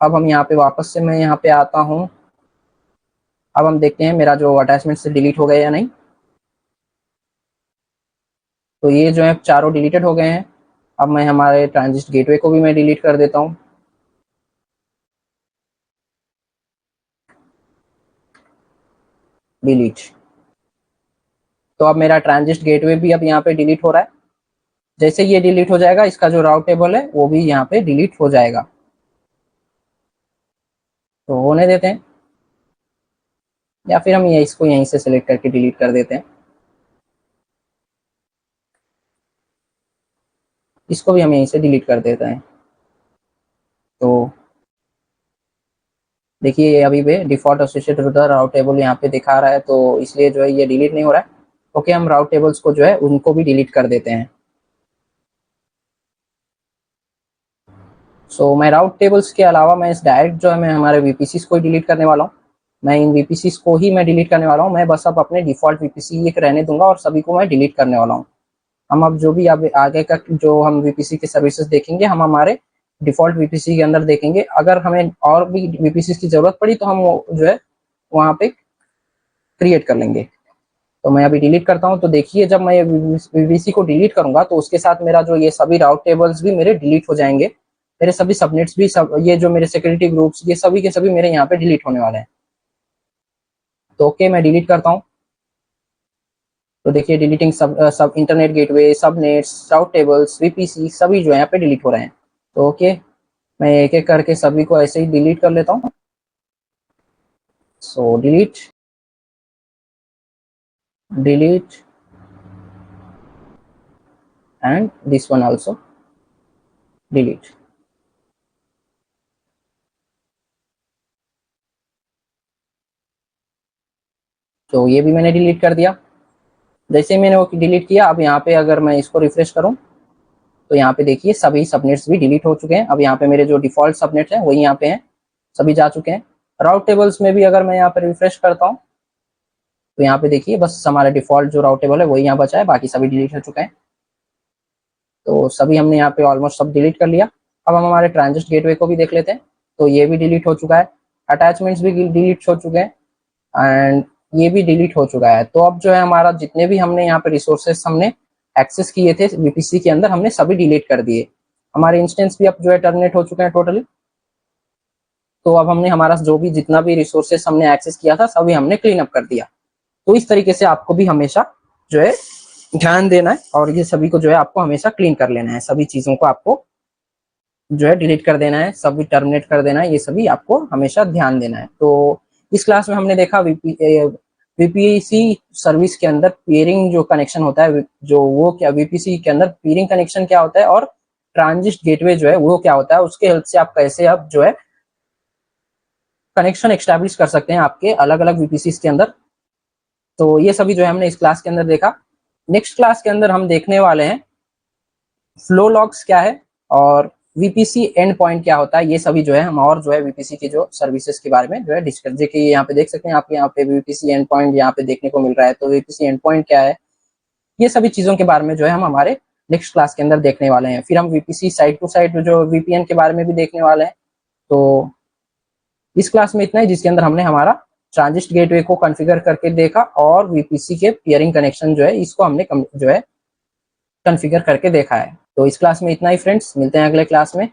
अब हम यहाँ पे वापस से मैं यहाँ पे आता हूँ। अब हम देखते हैं मेरा जो अटैचमेंट से डिलीट हो गया या नहीं। तो ये जो है चारों डिलीटेड हो गए हैं। अब मैं हमारे ट्रांजिस्ट गेटवे को भी मैं डिलीट कर देता हूँ। डिलीट। तो अब मेरा ट्रांजिस्ट गेटवे भी अब यहाँ पे डिलीट हो रहा है। जैसे ये डिलीट हो जाएगा, इसका जो राउट टेबल है वो भी यहाँ पे डिलीट हो जाएगा। तो होने देते हैं, या फिर हम ये इसको यहीं से सिलेक्ट करके डिलीट कर देते हैं। इसको भी हम यहीं से डिलीट कर देते हैं। तो देखिए ये अभी भी default associated with the route table यहाँ पे दिखा रहा है, तो इसलिए जो है ये डिलीट नहीं हो रहा है। ओके, हम राउट टेबल्स को जो है उनको भी डिलीट कर देते हैं। सो मैं राउट टेबल्स के अलावा मैं इस डायरेक्ट जो है मैं हमारे वीपीसीज को ही डिलीट करने वाला हूँ। मैं इन वीपीसीज को ही मैं डिलीट करने वाला हूँ। मैं बस अब अपने डिफॉल्ट वीपीसी एक रहने दूंगा और सभी को मैं डिलीट करने वाला हूँ। हम अब जो भी अब आगे का जो हम वीपीसी के सर्विसेज देखेंगे, हम हमारे डिफॉल्ट वीपीसी के अंदर देखेंगे। अगर हमें और भी वीपीसी की जरूरत पड़ी तो हम वो जो है वहाँ पे क्रिएट कर लेंगे। तो मैं अभी डिलीट करता हूँ। तो देखिए जब मैं वीपीसी को डिलीट करूंगा तो उसके साथ मेरा जो ये सभी राउट टेबल्स भी मेरे डिलीट हो जाएंगे। मेरे सभी सबनेट्स भी ये जो मेरे सिक्योरिटी ग्रुप्स ये सभी के सभी मेरे यहाँ पे डिलीट होने वाले हैं। तो ओके, मैं डिलीट करता हूँ। तो देखिए डिलीटिंग सब इंटरनेट गेटवे, सबनेट्स, राउट टेबल्स, वीपीसी सभी जो है यहाँ पे डिलीट हो रहे हैं। तो ओके, मैं एक एक करके सभी को ऐसे ही डिलीट कर लेता हूँ। So delete, delete and this one also delete. तो ये भी मैंने डिलीट कर दिया। जैसे मैंने वो डिलीट किया, अब यहाँ पे अगर मैं इसको रिफ्रेश करूँ तो यहाँ पे देखिए सभी सबनेट्स भी डिलीट हो चुके हैं। अब यहाँ पे मेरे जो डिफॉल्ट सबनेट्स हैं वही यहाँ पे हैं, सभी जा चुके हैं। राउट टेबल्स में भी अगर मैं यहाँ पे रिफ्रेश करता हूँ तो यहाँ पे देखिए बस हमारा डिफॉल्ट जो राउट टेबल है वही यहाँ बचा है, बाकी सभी डिलीट हो चुके हैं। तो सभी हमने यहाँ पे ऑलमोस्ट सब डिलीट कर लिया। अब हम हमारे ट्रांजिस्ट गेटवे को भी देख लेते हैं। तो ये भी डिलीट हो चुका है, अटैचमेंट्स भी डिलीट हो चुके हैं एंड ये भी डिलीट हो चुका है। तो अब जो है हमारा जितने भी हमने यहाँ पे रिसोर्सेस हमने एक्सेस किए थे वीपीसी के अंदर, हमने सभी डिलीट कर दिए। हमारे इंस्टेंस भी अब जो है टर्मिनेट हो चुके हैं टोटली। तो अब हमने हमारा जो भी जितना भी रिसोर्सेस हमने एक्सेस किया था सभी हमने क्लीन अप कर दिया। तो इस तरीके से आपको भी हमेशा जो है ध्यान देना है और ये सभी को जो है आपको हमेशा क्लीन कर लेना है। सभी चीजों को आपको जो है डिलीट कर देना है, सभी टर्मिनेट कर देना है, ये सभी आपको हमेशा ध्यान देना है। तो इस क्लास में हमने देखा वीपीसी सर्विस के अंदर पेयरिंग जो कनेक्शन होता है, जो वो क्या वीपीसी के अंदर पेयरिंग कनेक्शन क्या होता है और ट्रांजिस्ट गेटवे जो है वो क्या होता है, उसके हेल्प से आप कैसे अब जो है कनेक्शन एस्टैब्लिश कर सकते हैं आपके अलग अलग वीपीसी के अंदर। तो ये सभी जो है हमने इस क्लास के अंदर देखा। नेक्स्ट क्लास के अंदर हम देखने वाले हैं फ्लो लॉग्स क्या है और वीपीसी एंड पॉइंट क्या होता है। ये सभी जो है हम और जो है वीपीसी की जो सर्विसेज के बारे में जो है डिस्कस। देखिए यहाँ पे देख सकते हैं आप, यहाँ पे वीपीसी एंड पॉइंट यहाँ पे देखने को मिल रहा है। तो वीपीसी एंड पॉइंट क्या है, ये सभी चीजों के बारे में जो है हम हमारे नेक्स्ट क्लास के अंदर देखने वाले हैं। फिर हम वीपीसी साइड टू साइड जो वीपीएन के बारे में भी देखने वाले हैं। तो इस क्लास में इतना ही, जिसके अंदर हमने हमारा ट्रांजिस्ट गेटवे को कॉन्फ़िगर करके देखा और वीपीसी के पेयरिंग कनेक्शन जो है इसको हमने जो है कॉन्फ़िगर करके देखा है। तो इस क्लास में इतना ही फ्रेंड्स, मिलते हैं अगले क्लास में।